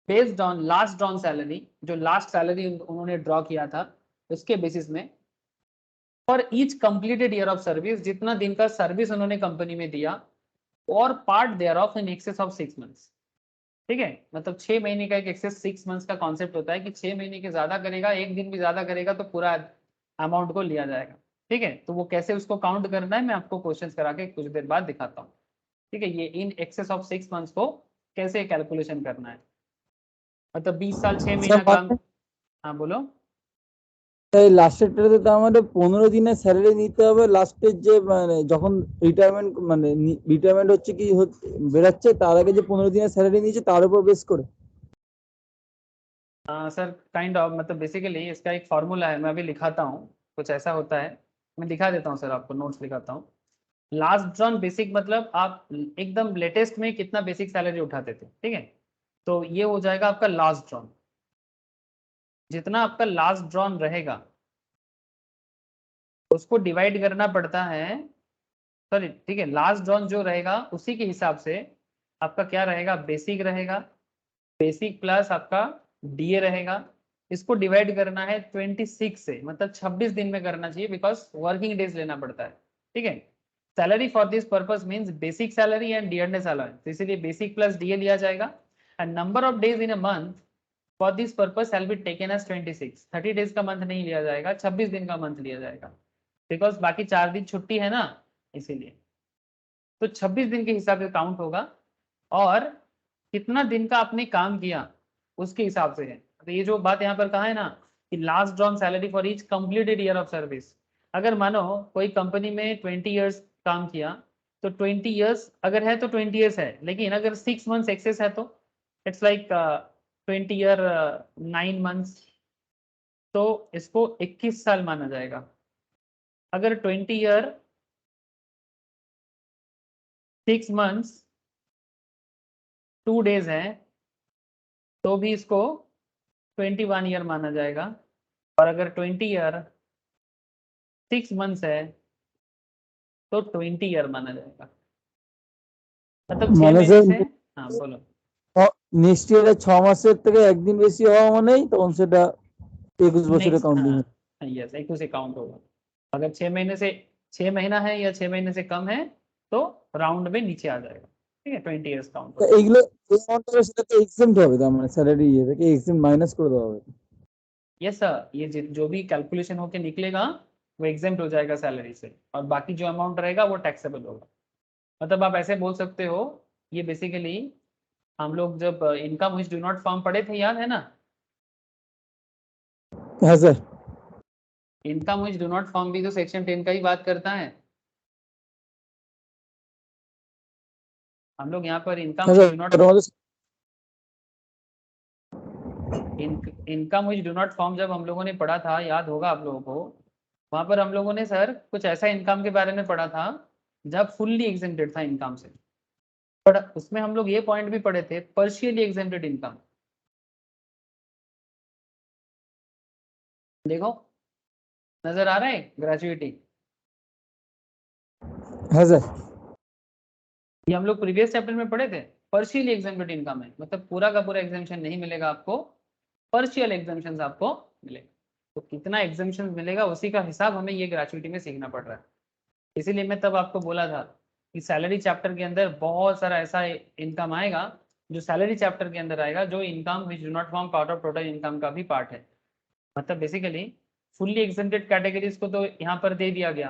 based on last drawn salary, जो लास्ट सैलरी उन्होंने ड्रॉ किया था उसके बेसिस में, for each completed year of service, जितना दिन का सर्विस उन्होंने कंपनी में दिया, और part thereof in excess of 6 months, ठीक है। मतलब 6 महीने का एक एक्सेस 6 मंथ्स का कॉन्सेप्ट होता है कि 6 महीने के ज्यादा करेगा, एक दिन भी ज्यादा करेगा तो पूरा अमाउंट को लिया जाएगा, ठीक है। तो वो कैसे उसको काउंट करना है मैं आपको क्वेश्चंस करा के कुछ देर बाद दिखाता हूँ, ठीक है। ये इन एक्सेस ऑफ 6 मंथ्स को कैसे कैलकुलेशन करना है, मतलब 20 साल 6 महीना काम। हाँ बोलो। এই লাস্টেরটাতে তো আমাদের 15 দিনের স্যালারি নিতে হবে, লাস্টের যে মানে যখন রিটায়ারমেন্ট মানে রিটায়ারমেন্ট হচ্ছে কি বেরাচ্ছে তার আগে যে 15 দিনের স্যালারি নিয়েছে তার উপর বেস করে। सर काइंड ऑफ, मतलब बेसिकली इसका एक फॉर्मूला है, मैं अभी लिखाता हूँ, कुछ ऐसा होता है, मैं दिखा देता हूँ सर आपको, नोट्स लिखाता हूँ। लास्ट ड्रॉन बेसिक मतलब आप एकदम लेटेस्ट में कितना बेसिक सैलरी उठाते थे, ठीक है, तो ये हो जाएगा आपका लास्ट ड्रॉन। जितना आपका लास्ट ड्रॉन रहेगा उसको डिवाइड करना पड़ता है सॉरी ठीक है, लास्ट ड्रॉन जो रहेगा उसी के हिसाब से आपका क्या रहेगा, बेसिक रहेगा, बेसिक प्लस आपका डीए रहेगा। इसको डिवाइड करना है 26 से, मतलब 26 दिन में करना चाहिए, बिकॉज वर्किंग डेज लेना पड़ता है। ठीक है, salary for this purpose means basic salary and dearness allowance, तो इसीलिए बेसिक प्लस डीए लिया जाएगा। And number of days in a month for this purpose shall be taken as 26। 30 days का मंथ नहीं लिया जाएगा, 26 दिन का मंथ लिया जाएगा, बिकॉज बाकी 4 दिन छुट्टी है ना, इसीलिए। तो 26 दिन के हिसाब से काउंट होगा, और कितना दिन का आपने काम किया उसके हिसाब से है। तो ये जो बात यहाँ पर कहा है ना कि last drawn salary for each completed year of service, अगर मानो कोई कंपनी में 20 ईयर्स काम किया, तो 20 ईयर्स अगर है तो 20 ईयर्स है, लेकिन अगर 6 मंथ्स एक्सेस है तो इट्स लाइक 20 ईयर 9 मंथ्स, तो इसको 21 साल माना जाएगा। अगर 20 ईयर 6 मंथ्स 2 डेज है तो भी इसको 21 ईयर माना जाएगा, और अगर 20 ईयर 6 मंथ्स है तो 20 ईयर माना जाएगा। मतलब 6 মানে महीने স্যার से। हाँ बोलो। নেক্সট ইয়ারে 6 মাসের থেকে একদিন বেশি হওয়া মানেই তখন সেটা 21 বছরে नेक्स्ट কাউন্টিং। हाँ यस, एक से काउंट होगा। अगर 6 महीने से 6 महीना है या 6 महीने से कम है तो राउंड में नीचे आ जाएगा। ठीक है, 20 ईयर्स काउंट তো होगा। এইগুলো যে অ্যামাউন্ট হবে সেটাকে এক্সেম্পট হবে, তার মানে স্যালারি ইয়ে থেকে এক্সেম্পট মাইনাস করে দেওয়া হবে। यस सर, ये जो भी कैलकुलेशन होके निकलेगा वो एग्जेम्प्ट हो जाएगा सैलरी से, और बाकी जो अमाउंट रहेगा वो टैक्सेबल होगा। मतलब आप ऐसे बोल सकते हो, ये बेसिकली हम लोग जब income which do not form पढ़े थे, याद है ना? হ্যাঁ sir. Income which do not form भी तो सेक्शन 10 का ही बात करता है। हम लोग यहाँ पर इनकम হ্যাঁ विच স্যার डू नॉट আমাদের income which do not form जब हम लोगों ने पढ़ा था, याद होगा आप लोगों को, वहां पर हम लोगों ने सर कुछ ऐसा इनकम के बारे में पढ़ा था जब फुल्ली एग्जेम्प्टेड था इनकम से, बट उसमें हम लोग ये पॉइंट भी पढ़े थे, पर्शियली एग्जेम्प्टेड इनकम। देखो नजर आ रहा है ग्रेजुएटी, হ্যাঁ স্যার। ये हम लोग प्रीवियस चैप्टर में पढ़े थे। पर्शियली एग्जेम्प्टेड इनकम है, मतलब पूरा का पूरा एग्जामेशन नहीं मिलेगा आपको, पर्शियल एग्जामेशन आपको मिलेगा। तो कितना एग्जामेशन मिलेगा उसी का हिसाब हमें ये ग्रेजुएटी में सीखना पड़ रहा है। इसीलिए मैं तब आपको बोला था कि सैलरी चैप्टर के अंदर बहुत सारा ऐसा इनकम आएगा जो सैलरी चैप्टर के अंदर आएगा, जो income which do not form part of total income का भी पार्ट है। मतलब बेसिकली फुल्ली एग्जेम्प्टेड कैटेगरीज को तो यहाँ पर दे दिया गया,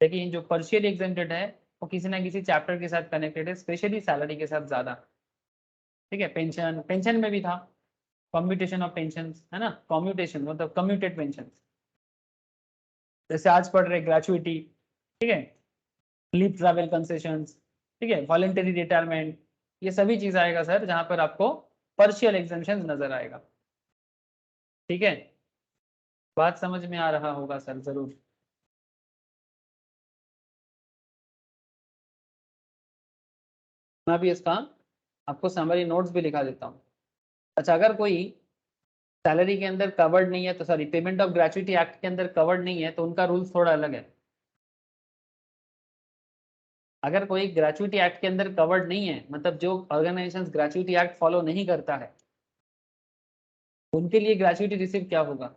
लेकिन जो पर्शियली एग्जेम्प्टेड है वो किसी ना किसी चैप्टर के साथ कनेक्टेड है, स्पेशली सैलरी के साथ ज्यादा। ठीक है, पेंशन, पेंशन में भी था कम्यूटेशन ऑफ पेंशन, है ना, कम्यूटेशन मतलब कम्यूटेड पेंशन, जैसे आज पढ़ रहे ग्रेचुइटी। ठीक है, लीव ट्रैवल कंसेशंस, ठीक है, वॉलंटरी रिटायरमेंट, ये सभी चीज आएगा सर जहां पर आपको पर्शियल एग्जामेशन नजर आएगा। ठीक है, बात समझ में आ रहा होगा सर जरूर। मैं भी इसका आपको समरी नोट्स भी लिखा देता हूँ। अच्छा, अगर कोई सैलरी के अंदर कवर्ड नहीं है, तो sorry payment of gratuity act के अंदर कवर्ड नहीं है, तो उनका रूल्स थोड़ा अलग है। अगर कोई ग्रेचुइटी एक्ट के अंदर कवर्ड नहीं है, मतलब जो ऑर्गेनाइजेशन ग्रेचुइटी एक्ट फॉलो नहीं करता है, उनके लिए ग्रेचुइटी रिसीव क्या होगा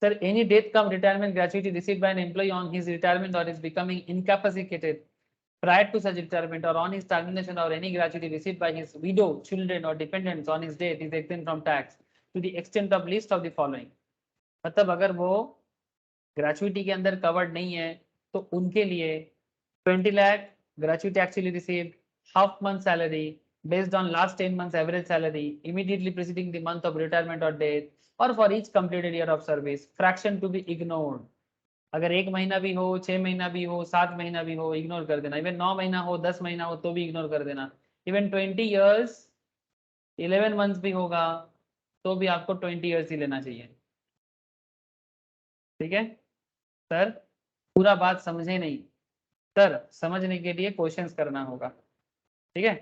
sir? Any death cum retirement gratuity receive by an employee on his retirement और is becoming incapacitated prior to such retirement or on his termination, or any gratuity received by his widow, children or dependents on his death is exempt from tax to the extent of list of the following। मतलब अगर वो ग्रेचुइटी के अंदर कवर्ड नहीं है तो उनके लिए 20 lakh gratuity actually received, half month salary based on last 10 months average salary immediately preceding the month of retirement or death, or for each completed year of service, fraction to be ignored। अगर 1 महीना भी हो, 6 महीना भी हो, 7 महीना भी हो, इग्नोर कर देना। इवन 9 महीना हो, 10 महीना हो तो भी इग्नोर कर देना। इवन 20 ईयर्स 11 मंथ्स भी होगा तो भी आपको 20 ईयर्स ही लेना चाहिए। ठीक है सर, पूरा बात समझे नहीं सर? समझने के लिए क्वेश्चंस करना होगा। ठीक है,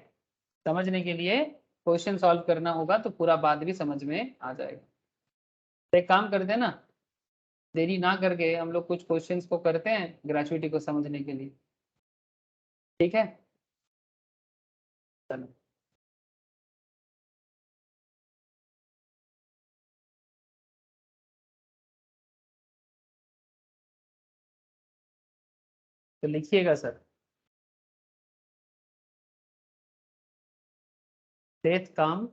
समझने के लिए क्वेश्चन सॉल्व करना होगा तो पूरा बात भी समझ में आ जाएगा। तो एक काम करते हैं ना, देरी ना करके हम लोग कुछ क्वेश्चंस को करते हैं ग्रेचुइटी को समझने के लिए। ठीक है, चलो तो लिखिएगा sir, death cum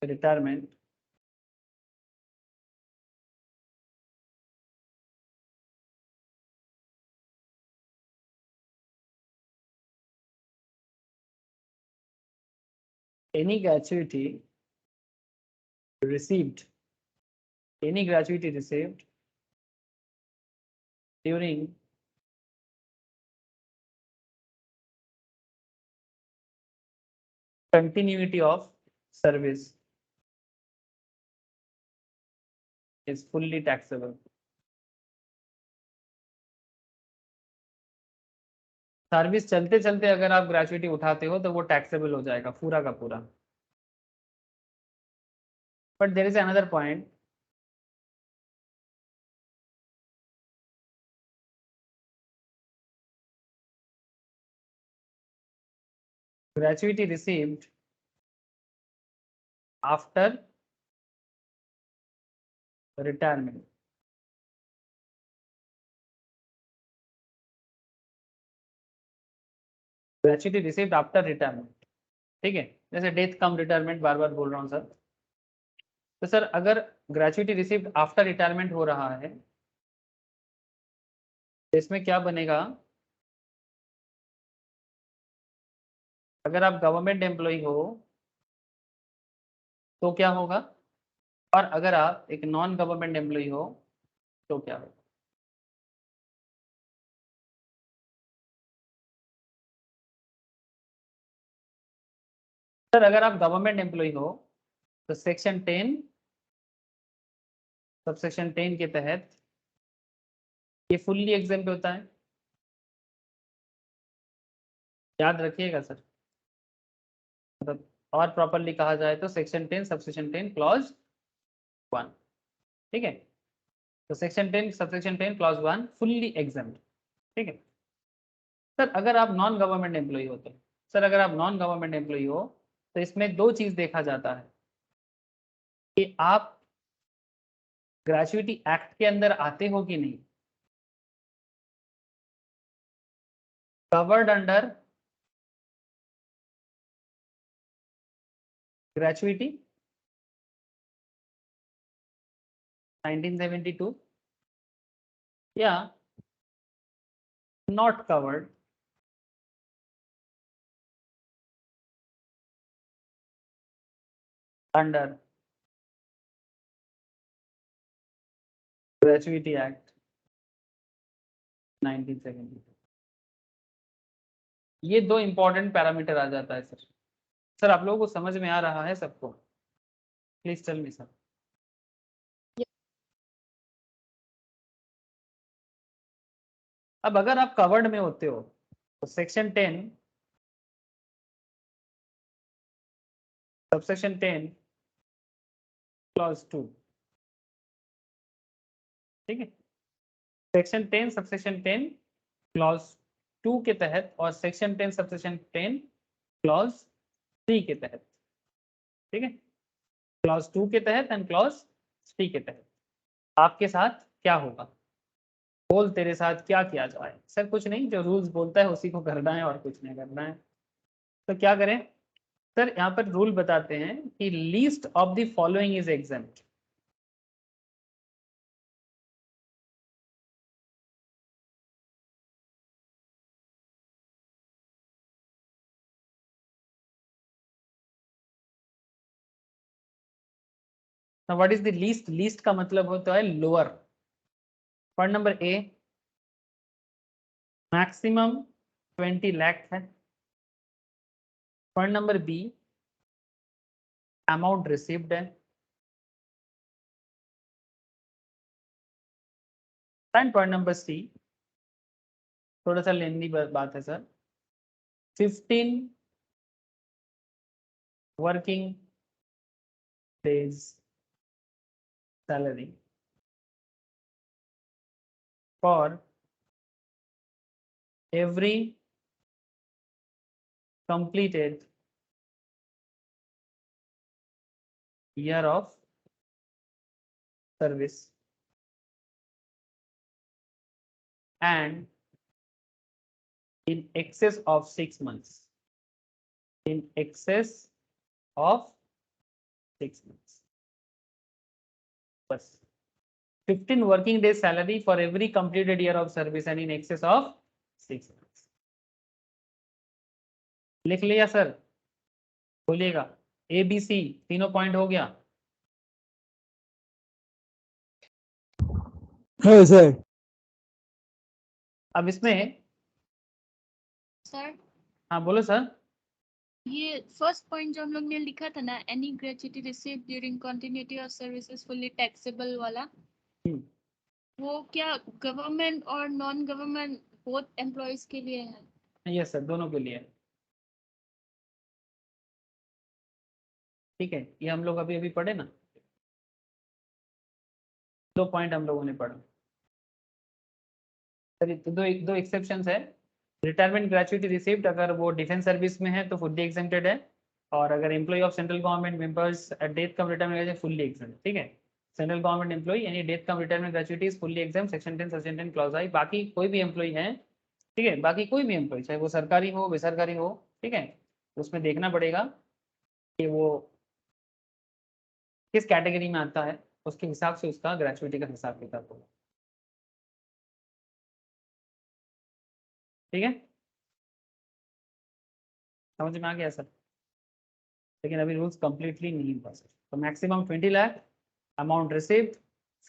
retirement any gratuity received during continuity of service is fully taxable. Service चलते चलते अगर आप ग्रेचुइटी उठाते हो तो वो टैक्सेबल हो जाएगा पूरा का पूरा। But there is another point, gratuity received after retirement, gratuity received after retirement, ठीक है, जैसे डेथ कम रिटायरमेंट बार बार बोल रहा हूँ सर। तो सर अगर ग्रेचुइटी रिसीव्ड आफ्टर रिटायरमेंट हो रहा है तो इसमें क्या बनेगा, अगर आप गवर्नमेंट एम्प्लॉय हो तो क्या होगा, और अगर आप एक नॉन गवर्नमेंट एम्प्लॉय हो तो क्या होगा। सर अगर आप गवर्नमेंट एम्प्लॉय हो तो सेक्शन 10 सबसेक्शन 10 के तहत ये फुल्ली एग्जेम्प्ट होता है, याद रखिएगा सर। मतलब और प्रॉपरली कहा जाए तो सेक्शन 10 सबसेक्शन 10 क्लॉज 1, ठीक है। तो section 10 subsection 10 clause 1 fully exempt, ठीक है। सर अगर आप नॉन गवर्नमेंट एम्प्लॉय हो तो, सर अगर आप नॉन गवर्नमेंट एम्प्लॉय हो तो इसमें दो चीज देखा जाता है कि आप ग्रेचुइटी एक्ट के अंदर आते हो कि नहीं, कवर्ड अंडर ग्रेचुइटी 1972 या not covered under gratuity act 1972। ये दो इंपॉर्टेंट पैरामीटर आ जाता है सर। सर आप लोगों को समझ में आ रहा है सबको? Please tell me sir. अब अगर आप कवर्ड में होते हो तो सेक्शन 10 सबसेक्शन 10 क्लॉज 2, ठीक है। सेक्शन 10 सबसेक्शन 10 क्लॉज 2 के तहत और सेक्शन 10 सबसेक्शन 10 क्लॉज 3 के तहत, ठीक है। क्लॉज 2 के तहत एंड क्लॉज 3 के तहत आपके साथ क्या होगा, बोल तेरे साथ क्या किया जाए। सर कुछ नहीं, जो रूल्स बोलता है उसी को करना है और कुछ नहीं करना है। तो क्या करें सर, यहाँ पर रूल बताते हैं कि least of the following is exempt. What is the least, least का मतलब होता है lower. Point number A, maximum 20 lakh है। Point number B, amount received है। एंड पॉइंट नंबर सी, थोड़ा सा लेंदी बात है sir, 15 working days salary for every completed year of service and in excess of 6 months. In excess of 6 months. बस 15 working days salary for every completed year of service and in excess of 6 months. लिख लिया सर? बोलिएगा ABC तीनों पॉइंट हो गया? है सर। अब इसमें सर हाँ बोलो सर। ये फर्स्ट पॉइंट जो हम लोग ने लिखा था ना, any gratuity received during continuity of services fully taxable वाला, वो क्या गवर्नमेंट और नॉन गवर्नमेंट बोथ एम्प्लॉयज के लिए है? यस सर, दोनों के लिए। ठीक है, ये हम लोग अभी अभी पढ़े ना, 2 पॉइंट हम लोगों ने पढ़ा सर। तो दो एक्सेप्शंस है। रिटायरमेंट ग्रेच्युटी रिसीव्ड अगर वो डिफेंस सर्विस में है तो फुल्ली एग्जेम्प्टेड है, और अगर employee of central government members at death cum retirement fully exempt. ठीक है, सेंट्रल गवर्नमेंट एम्प्लॉय यानी death cum retirement gratuity is fully exempt, section 10 section 10 clause I. बाकी कोई भी एम्प्लॉय है, ठीक है, बाकी कोई भी एम्प्लॉय चाहे वो सरकारी हो बेसरकारी हो, ठीक है, उसमें देखना पड़ेगा कि वो किस कैटेगरी में आता है, उसके हिसाब से उसका ग्रेच्युटी का हिसाब किताब होगा। ठीक है, समझ में आ गया सर? लेकिन अभी रूल्स कंप्लीटली नहीं हुआ सर। तो maximum 20 lakh amount received,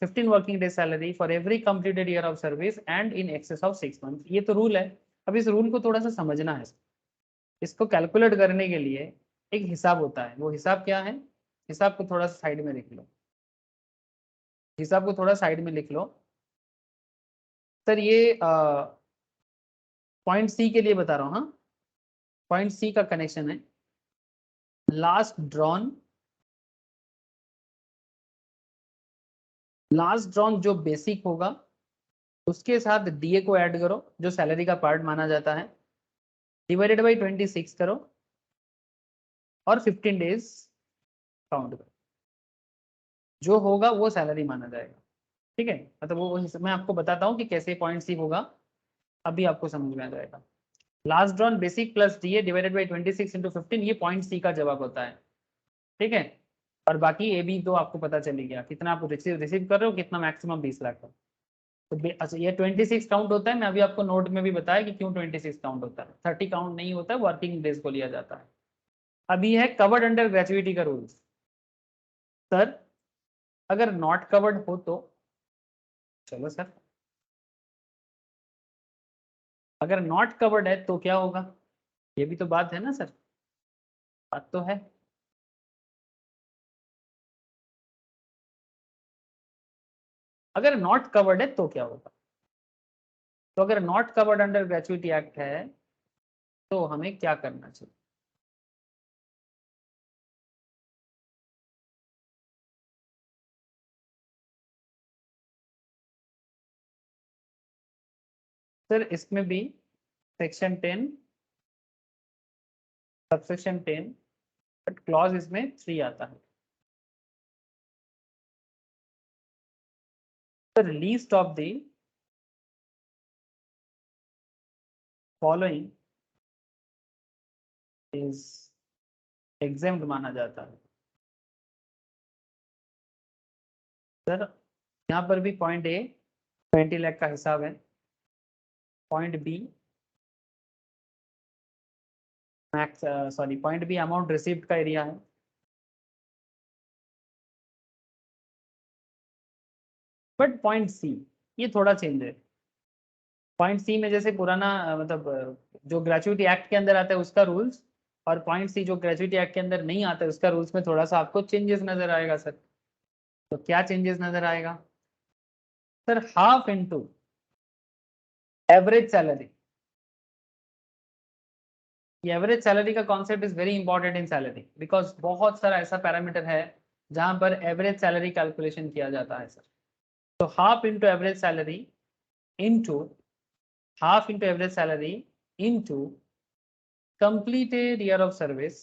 15 working day salary for every completed year of service and in excess of 6 month. ये तो रूल है। अब इस रूल को थोड़ा सा समझना है। इसको कैलकुलेट करने के लिए एक हिसाब होता है। वो हिसाब क्या है? हिसाब को थोड़ा सा साइड में लिख लो। हिसाब को थोड़ा साइड में लिख लो सर। ये पॉइंट सी के लिए बता रहा हूँ। हाँ, पॉइंट सी का कनेक्शन है लास्ट ड्रॉन। लास्ट ड्रॉन जो बेसिक होगा उसके साथ डीए को ऐड करो, जो सैलरी का पार्ट माना जाता है, डिवाइडेड बाई 26 करो और 15 डेज काउंट करो। जो होगा वो सैलरी माना जाएगा। ठीक है, मतलब वो मैं आपको बताता हूँ कि कैसे पॉइंट सी होगा, अभी आपको समझ में आ जाएगा। Last drawn basic plus DA divided by 26 into 15, ये पॉइंट सी का जवाब होता है। ठीक है, और बाकी ए बी तो आपको पता चल गया कितना आप रिसीव कर रहे हो, कितना मैक्सिमम 20 लाख का। तो अच्छा, ये 26 काउंट होता है। मैं अभी आपको नोट में भी बताया कि क्यों 26 काउंट होता है, 30 काउंट नहीं होता है, वर्किंग डेज को लिया जाता है। अभी है कवर्ड अंडर ग्रेच्युटी का रूल्स। सर अगर नॉट कवर्ड हो तो, चलो सर, अगर नॉट कवर्ड है तो क्या होगा? ये भी तो बात है ना सर, बात तो है। अगर नॉट कवर्ड है तो क्या होगा? तो अगर not covered under gratuity act है तो हमें क्या करना चाहिए? सर इसमें भी सेक्शन 10 सबसेक्शन 10 बट क्लॉज इसमें 3 आता है। Sir least of the following is exempt माना जाता है। सर यहाँ पर भी पॉइंट ए 20 लाख का हिसाब है, point B max sorry point B amount received का एरिया है, बट पॉइंट सी ये थोड़ा चेंज है। पॉइंट सी में जैसे पुराना मतलब जो ग्रेच्युटी एक्ट के अंदर आता है उसका रूल्स, और पॉइंट सी जो ग्रेच्युटी एक्ट के अंदर नहीं आता है उसका रूल्स में थोड़ा सा आपको चेंजेस नजर आएगा सर। तो क्या चेंजेस नजर आएगा? Sir half into average salary. ये एवरेज सैलरी का concept is very important in salary, because बहुत सारा ऐसा पैरामीटर है जहां पर एवरेज सैलरी कैलकुलेशन किया जाता है सर। तो half into average salary into half into average salary into completed year of service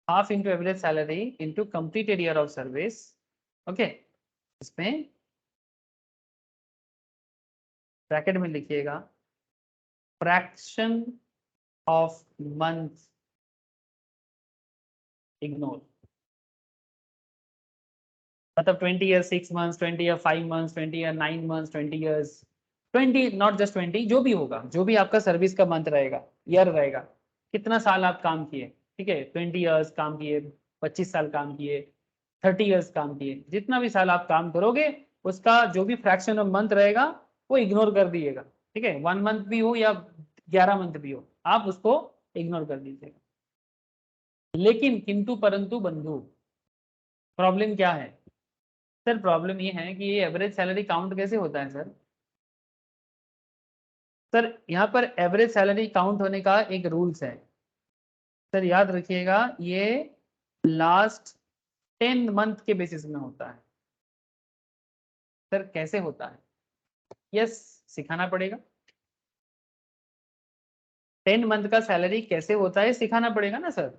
half into average salary into completed year of service. Okay, इसमें ब्रैकेट में लिखिएगा फ्रैक्शन ऑफ मंथ इग्नोर, मतलब 20 year 6 months, 20 year 5 months, 20 year 9 months, 20 years 20, not just 20, जो भी होगा, जो भी आपका सर्विस का मंथ रहेगा, ईयर रहेगा, कितना साल आप काम किए, ठीक है, 20 ईयर्स काम किए, 25 साल काम किए, 30 ईयर्स काम किए, जितना भी साल आप काम करोगे उसका जो भी फ्रैक्शन ऑफ मंथ रहेगा वो इग्नोर कर दीजिएगा, ठीक है, 1 मंथ भी हो या 11 मंथ भी हो, आप उसको इग्नोर कर दीजिएगा। लेकिन किंतु परंतु बंधु, प्रॉब्लम क्या है सर? प्रॉब्लम ये है कि ये एवरेज सैलरी काउंट कैसे होता है सर? सर यहाँ पर एवरेज सैलरी काउंट होने का एक रूल्स है सर, याद रखिएगा, ये लास्ट 10 मंथ के बेसिस में होता है। सर कैसे होता है? यस, सिखाना पड़ेगा। 10 मंथ का सैलरी कैसे होता है सिखाना पड़ेगा ना सर।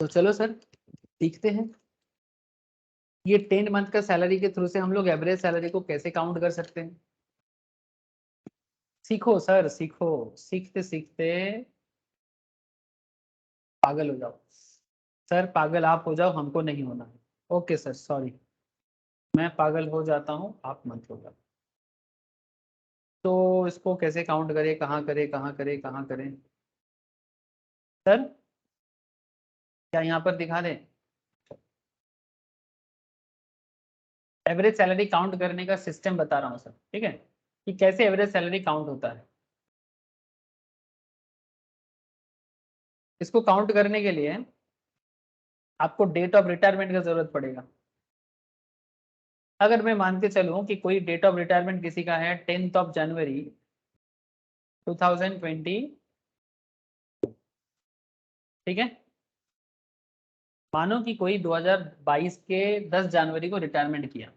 तो चलो सर सीखते हैं, ये 10 मंथ का सैलरी के थ्रू से हम लोग एवरेज सैलरी को कैसे काउंट कर सकते हैं। सीखो सर, सीखो, सीखते सीखते पागल हो जाओ। सर पागल आप हो जाओ, हमको नहीं होना है। ओके सर, सॉरी, मैं पागल हो जाता हूँ, आप मत हो जाओ। तो इसको कैसे काउंट करें, कहाँ करें, कहाँ करें, कहाँ करें सर? क्या यहाँ पर दिखा दें? एवरेज सैलरी काउंट करने का सिस्टम बता रहा हूँ सर, ठीक है, कि कैसे एवरेज सैलरी काउंट होता है। इसको काउंट करने के लिए आपको डेट ऑफ रिटायरमेंट का जरूरत पड़ेगा। अगर मैं मान के चलूं कि कोई डेट ऑफ रिटायरमेंट किसी का है 10 जनवरी 2020, ठीक है, मानो कि कोई 2022 के 10 जनवरी को रिटायरमेंट किया,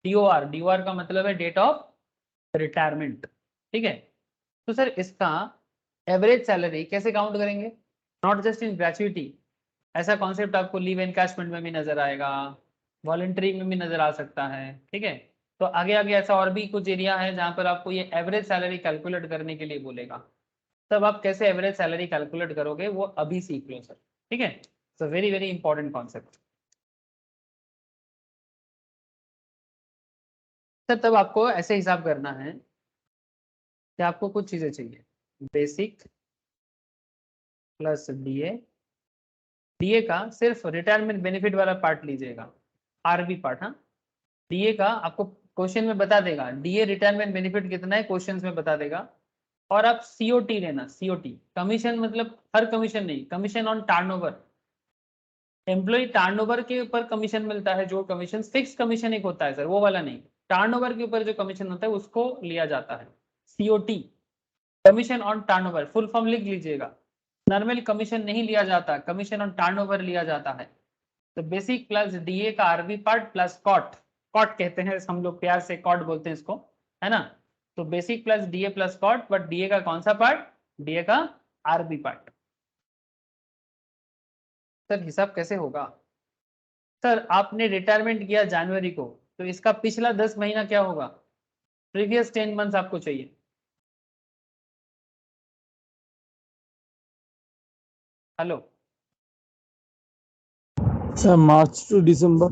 डीओआर, डीओआर का मतलब है डेट ऑफ रिटायरमेंट, ठीक है। तो सर इसका एवरेज सैलरी कैसे काउंट करेंगे? नॉट जस्ट इन ग्रेचुइटी, ऐसा कॉन्सेप्ट आपको लीव एनकैशमेंट में भी नजर आएगा, वॉलंटरी में भी नजर आ सकता है, ठीक है। तो आगे आगे ऐसा और भी कुछ एरिया है जहां पर आपको ये एवरेज सैलरी कैलकुलेट करने के लिए बोलेगा। तब आप कैसे एवरेज सैलरी कैलकुलेट करोगे वो अभी सीख लो सर, ठीक है। So very very important concept sir. तब आपको ऐसे हिसाब करना है कि आपको कुछ चीजें चाहिए, बेसिक प्लस डीए, डीए का सिर्फ रिटायरमेंट बेनिफिट वाला पार्ट लीजिएगा, आरबी पार्ट, हाँ। डीए का आपको क्वेश्चन में बता देगा, डीए रिटायरमेंट बेनिफिट कितना है क्वेश्चन में बता देगा। और आप सीओटी लेना, सीओटी कमीशन, मतलब हर कमीशन नहीं, commission on turnover, employee turnover के ऊपर कमीशन मिलता है, जो कमीशन फिक्स कमीशन एक होता है सर, वो वाला नहीं, टर्नओवर के ऊपर जो कमीशन होता है उसको लिया जाता है, COT, commission on turnover, full form लिख लीजिएगा। नॉर्मल कमीशन नहीं लिया जाता, कमीशन ऑन टर्नओवर लिया जाता है। तो बेसिक प्लस डीए का RB part plus COT, COT कहते हैं हम लोग प्यार से, कॉट बोलते हैं इसको, है ना। तो basic plus DA plus COT, but DA का कौन सा पार्ट? डीए का आरबी पार्ट। सर हिसाब कैसे होगा? सर आपने रिटायरमेंट किया जनवरी को, तो इसका पिछला 10 महीना क्या होगा? प्रीवियस 10 मंथ्स आपको चाहिए। हेलो सर मार्च टू दिसंबर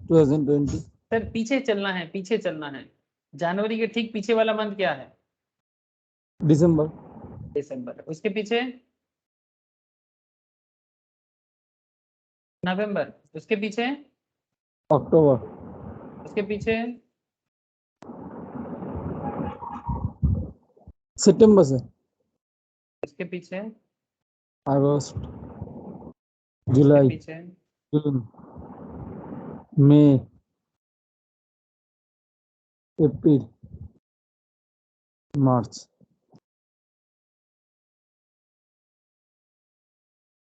2020। सर पीछे चलना है, पीछे चलना है, जनवरी के ठीक पीछे वाला मंथ क्या है? दिसंबर। दिसंबर, उसके पीछे नवंबर, उसके पीछे अक्टूबर। उसके पीछे सितंबर से। उसके पीछे अगस्त। उसके जुलाई। पीछे जून। मई। अप्रैल। मार्च।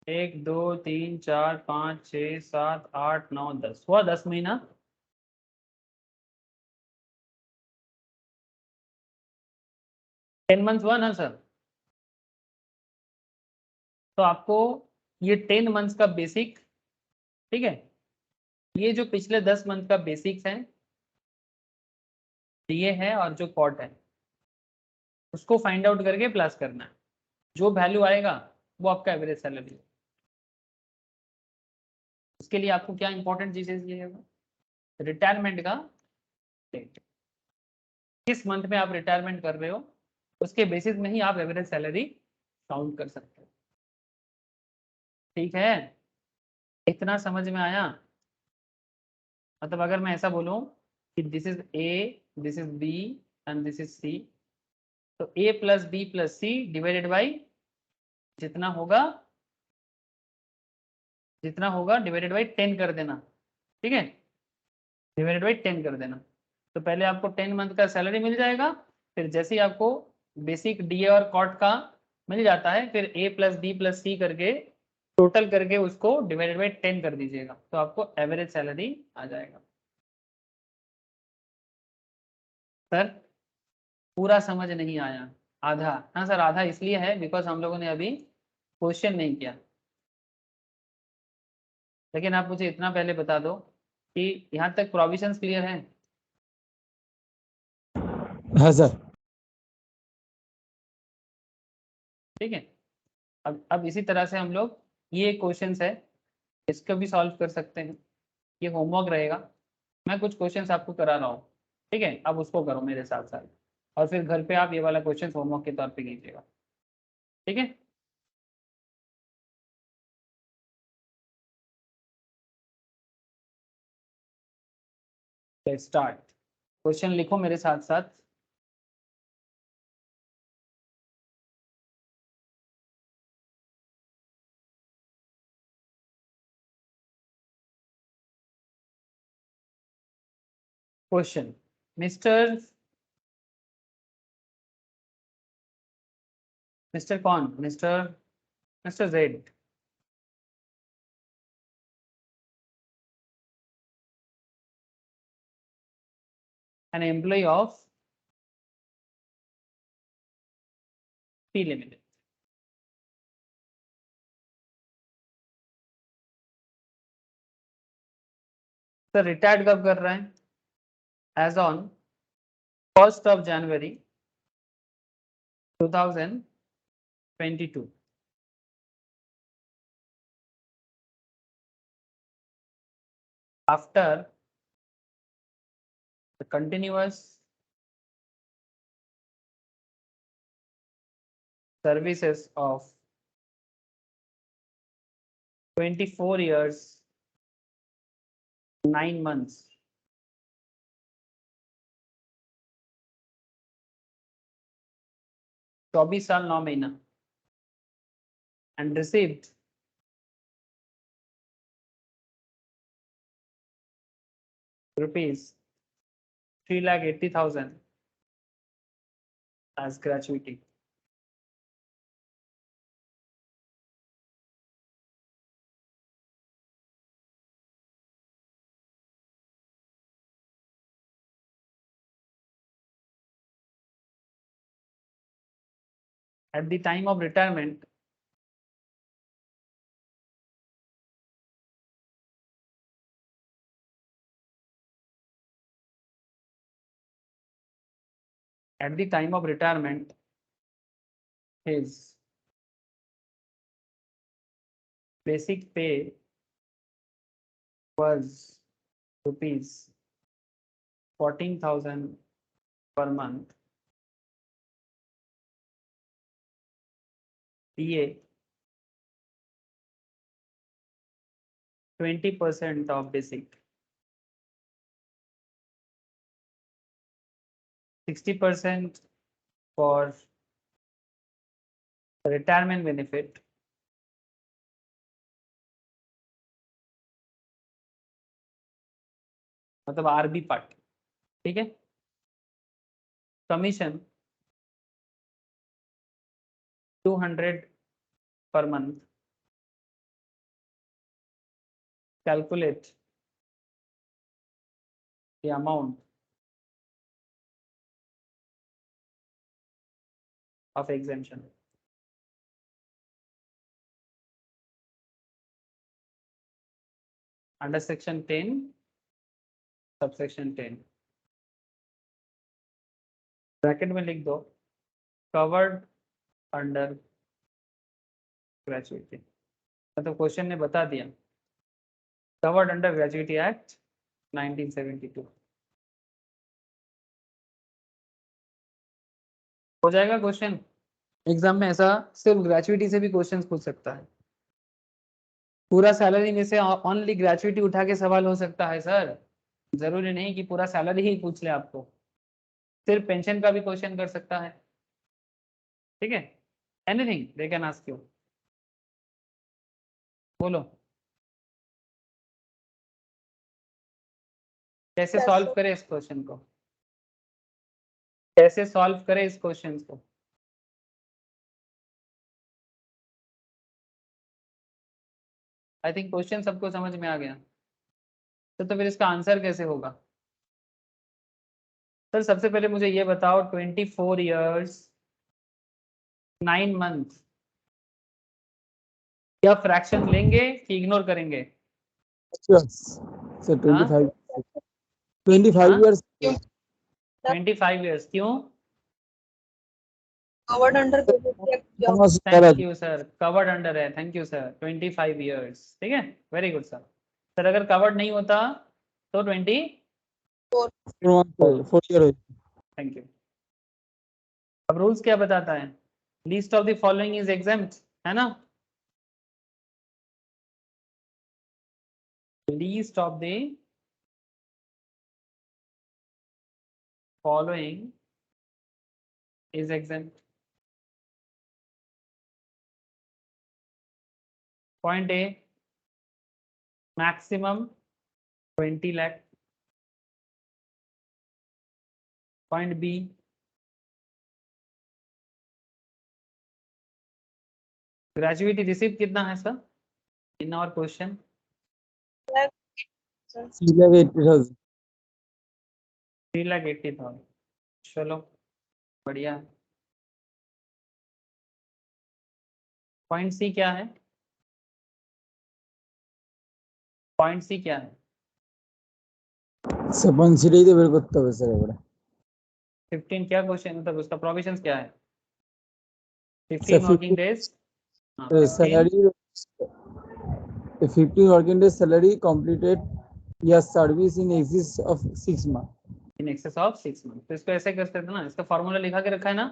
1 2 3 4 5 6 7 8 9 10 हुआ 10 महीना। टेन मंथ्स हुआ ना सर। तो आपको ये 10 मंथ्स का बेसिक, ठीक है, ये जो पिछले 10 मंथ का बेसिक्स है ये है, और जो कॉट है उसको फाइंड आउट करके प्लस करना है। जो वैल्यू आएगा वो आपका एवरेज सैलरी है। उसके लिए आपको क्या इंपॉर्टेंट चीजें ये है, रिटायरमेंट का डेट, किस मंथ में आप रिटायरमेंट कर रहे हो उसके बेसिस में ही आप एवरेज सैलरी काउंट कर सकते हो। ठीक है, इतना समझ में आया? मतलब अगर मैं ऐसा बोलूं कि this is A, this is B and this is C, तो A plus B plus C divided by जितना होगा, जितना होगा डिवाइडेड बाई 10 कर देना। ठीक है, डिवाइडेड बाई 10 कर देना। तो पहले आपको 10 मंथ का सैलरी मिल जाएगा, फिर जैसे ही आपको बेसिक डी और कॉट का मिल जाता है फिर ए प्लस बी प्लस सी करके टोटल करके उसको डिवाइडेड बाई 10 कर दीजिएगा, तो आपको एवरेज सैलरी आ जाएगा। सर पूरा समझ नहीं आया, आधा। हाँ सर आधा इसलिए है बिकॉज हम लोगों ने अभी क्वेश्चन नहीं किया। लेकिन आप मुझे इतना पहले बता दो कि यहाँ तक प्रोविजंस क्लियर है? हाँ सर। ठीक है, अब इसी तरह से हम लोग ये क्वेश्चंस है इसको भी सॉल्व कर सकते हैं। ये होमवर्क रहेगा, मैं कुछ क्वेश्चंस आपको करा रहा हूँ, ठीक है, अब उसको करो मेरे साथ साथ, और फिर घर पे आप ये वाला क्वेश्चन होमवर्क के तौर पे कीजिएगा। ठीक है, लेट्स स्टार्ट। क्वेश्चन लिखो मेरे साथ साथ। क्वेश्चन, मिस्टर मिस्टर कौन, mister mister Z, an employee of P Limited. Sir retired कब कर रहे हैं? Age on 1st of January 2022। After the continuous services of 24 years 9 months, चौबीस साल 9 महीना, and received rupees 3,80,000 as gratuity. At the time of retirement, at the time of retirement, his basic pay was rupees 14,000 per month. PA 20% of basic, 60% for retirement benefit, मतलब आरबी पार्ट, ठीक है, commission 200 per month. Calculate the amount of exemption. Under section 10, subsection 10. Bracket में लिख दो कवर्ड अंडर ग्रेजुएटी, मतलब क्वेश्चन ने बता दिया कवर्ड अंडर ग्रेजुएटी एक्ट 1972 हो जाएगा क्वेश्चन एग्जाम में। ऐसा सिर्फ ग्रेजुएटी से भी क्वेश्चन पूछ सकता है, पूरा सैलरी में से ओनली ग्रेजुएटी उठा के सवाल हो सकता है सर, जरूरी नहीं कि पूरा सैलरी ही पूछ ले आपको, सिर्फ पेंशन का भी क्वेश्चन कर सकता है, ठीक है। Anything they can ask you, बोलो कैसे सॉल्व करें इस क्वेश्चन को, कैसे सॉल्व करें इस क्वेश्चन को। आई थिंक क्वेश्चन सबको समझ में आ गया, तो फिर इसका आंसर कैसे होगा। सर सबसे पहले मुझे ये बताओ 24 years 9 months क्या फ्रैक्शन लेंगे कि इग्नोर करेंगे। सर 25 years 25 years क्यों। Covered under thank you sir, covered under है, थैंक यू सर। 25 years, ठीक है, वेरी गुड सर। सर अगर कवर्ड नहीं होता तो 4 year थैंक यू। अब रूल्स क्या बताता है, least of the following is exempt, है ना। Least of the following is exempt. Point A maximum 20 lakh। Point B gratuity receipt कितना है सर इन आवर क्वेश्चन, 3,80,000। 3,80,000। चलो बढ़िया। पॉइंट सी क्या है, पॉइंट सी क्या है। सर पॉइंट तो बेर करते হবে স্যার এবারে 15 क्या क्वेश्चन, मतलब उसका प्रोविजंस क्या है। 15 Sir, working 15 days salary 15 working days salary completed your service in excess of 6 months। In excess of 6 month. तो इसको ऐसे कर सकते हैं ना, इसका फॉर्मूला लिखा के रखा है ना,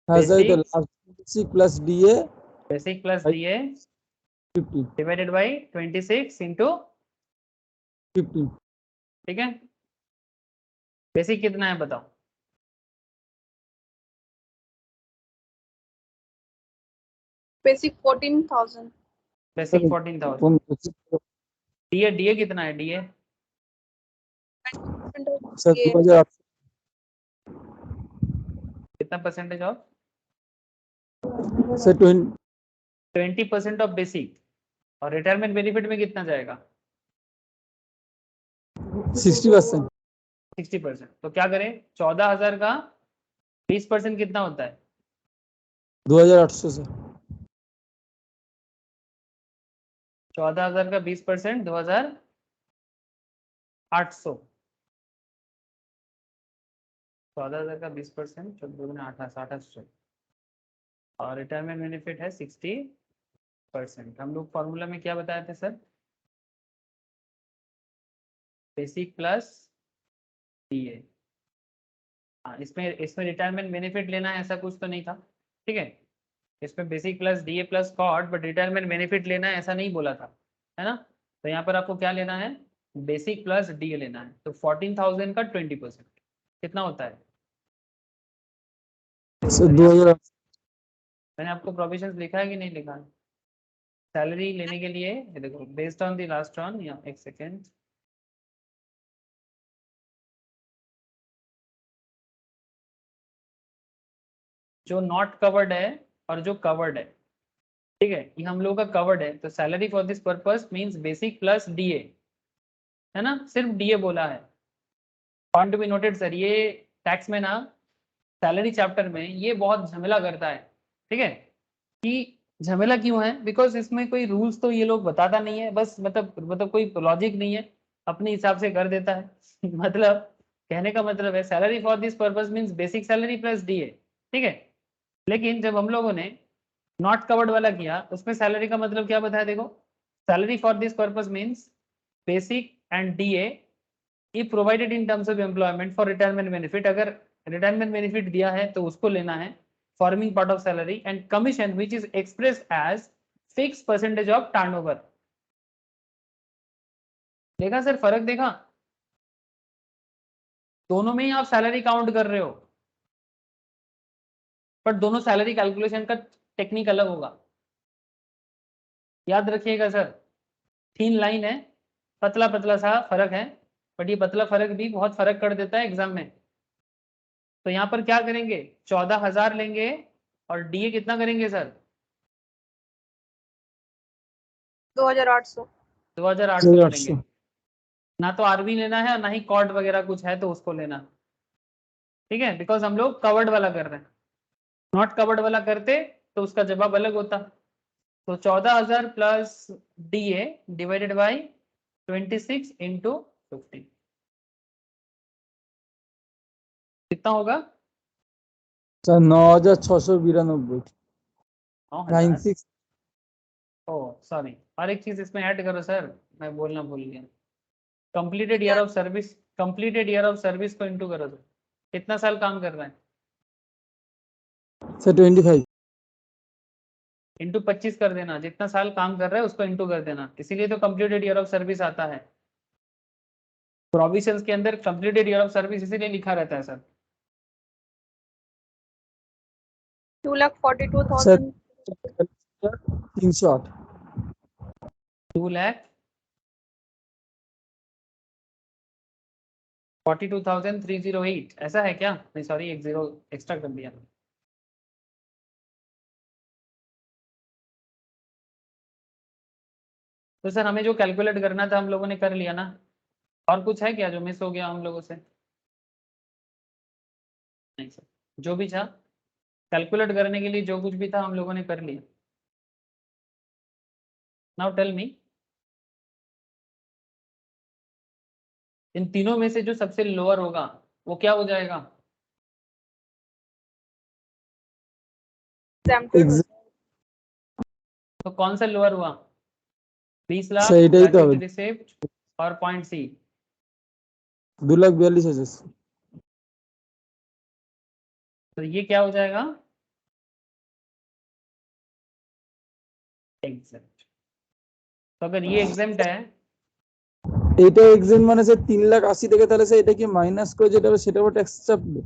हाँ सर तो Basic- basic plus DA basic plus DA 15 divided by 26 into, 15 ठीक है। बेसिक कितना है बताओ। Basic 14,000 basic 14,000। डीए डीए कितना है डीए, सर 2008 कितना percentage of, sir 20% of basic. और रिटायरमेंट बेनिफिट में कितना जाएगा 60%। 60%। तो क्या करें 14,000 का 20% कितना होता है 2800 सर 14,000 का 20% 2,800। 14,000 का 20% 14,800 और रिटायरमेंट बेनिफिट है 60%। हम लोग फॉर्मूला में क्या बताए थे सर, बेसिक प्लस डीए। हाँ इसमें रिटायरमेंट बेनिफिट लेना है ऐसा कुछ तो नहीं था, ठीक है। इसमें basic plus DA plus COT, but retirement benefit लेना है ऐसा नहीं बोला था, है ना। तो यहाँ पर आपको क्या लेना है, बेसिक प्लस डीए लेना है। तो 14,000 का 20% कितना होता है। सर 2000 मैंने आपको प्रोविजंस लिखा है कि नहीं लिखा है। सैलरी लेने के लिए ये देखो, based on the last on, या एक सेकेंड, जो नॉट कवर्ड है और जो कवर्ड है, ठीक है, ये हम लोग का कवर्ड है, तो salary for this purpose means basic plus DA, है ना, सिर्फ डीए बोला है। Point to be noted sir, ये टैक्स में ना सैलरी चैप्टर में ये बहुत झमेला करता है, ठीक है, कि झमेला क्यों है, बिकॉज इसमें कोई रूल्स तो ये लोग बताता नहीं है, बस मतलब कोई लॉजिक नहीं है, अपने हिसाब से कर देता है मतलब कहने का मतलब है salary for this purpose means basic salary plus DA, ठीक है। लेकिन जब हम लोगों ने नॉट कवर्ड वाला किया, उसमें सैलरी का मतलब क्या बताया, देखो, salary for this purpose means basic and DA if provided in terms of employment for retirement benefit, अगर रिटायरमेंट बेनिफिट दिया है तो उसको लेना है, forming part of salary, and commission which is express as fix percentage of turnover. देखा सर फर्क, देखा, दोनों में ही आप सैलरी काउंट कर रहे हो, पर दोनों सैलरी कैलकुलेशन का टेक्निक अलग होगा, याद रखिएगा सर। 3 लाइन है, पतला पतला सा फर्क है, बट ये पतला फर्क भी बहुत फर्क कर देता है एग्जाम में। तो यहाँ पर क्या करेंगे, 14,000 लेंगे और डीए कितना करेंगे सर, 2800। 2,800 लेंगे। ना तो आरवी लेना है ना ही कॉर्ड वगैरह कुछ है तो उसको लेना, ठीक है, बिकॉज हम लोग कवर्ड वाला कर रहे हैं, नॉट कवर्ड वाला करते तो उसका जवाब अलग होता। तो 14,000 plus DA divided by 26 into 50 कितना होगा, सर 9,692। 96। ओ सॉरी, और एक चीज इसमें ऐड करो सर, मैं बोलना भूल गया, completed year of service, completed year of service को इंटू करो सर, कितना साल काम कर रहे हैं, सर 25। इंटू 25 कर देना, जितना साल काम कर रहा है उसको इंटू कर देना, इसीलिए तो कंप्लीटेड ईयर ऑफ सर्विस आता है। प्रोविजंस के अंदर कंप्लीटेड ईयर ऑफ सर्विस इसीलिए लिखा रहता है सर। 2,42,000। 308। 2,42,308 ऐसा है क्या, नहीं सॉरी एक जीरो एक्स्ट्रा कर दिया। तो सर हमें जो कैलकुलेट करना था हम लोगों ने कर लिया ना, और कुछ है क्या जो मिस हो गया हम लोगों से, नहीं सर, जो भी था कैलकुलेट करने के लिए जो कुछ भी था हम लोगों ने कर लिया। नाउ टेल मी, इन तीनों में से जो सबसे लोअर होगा वो क्या हो जाएगा, Exempted हो तो कौन सा लोअर हुआ, 20 लाख सर এটাই তো হবে। ग्रेचुइटी रिसिप्ट और पॉइंट सी, 2,42,000। तो ये क्या हो जाएगा, एग्जेम्प्ट। तो अगर ये एग्जेम्प्ट है, এটা এক্সাম মানে স্যার 3,80,000 থেকে, তাহলে স্যার এটা কি মাইনাস করে যেটা হবে সেটা উপর ট্যাক্স চাপবে?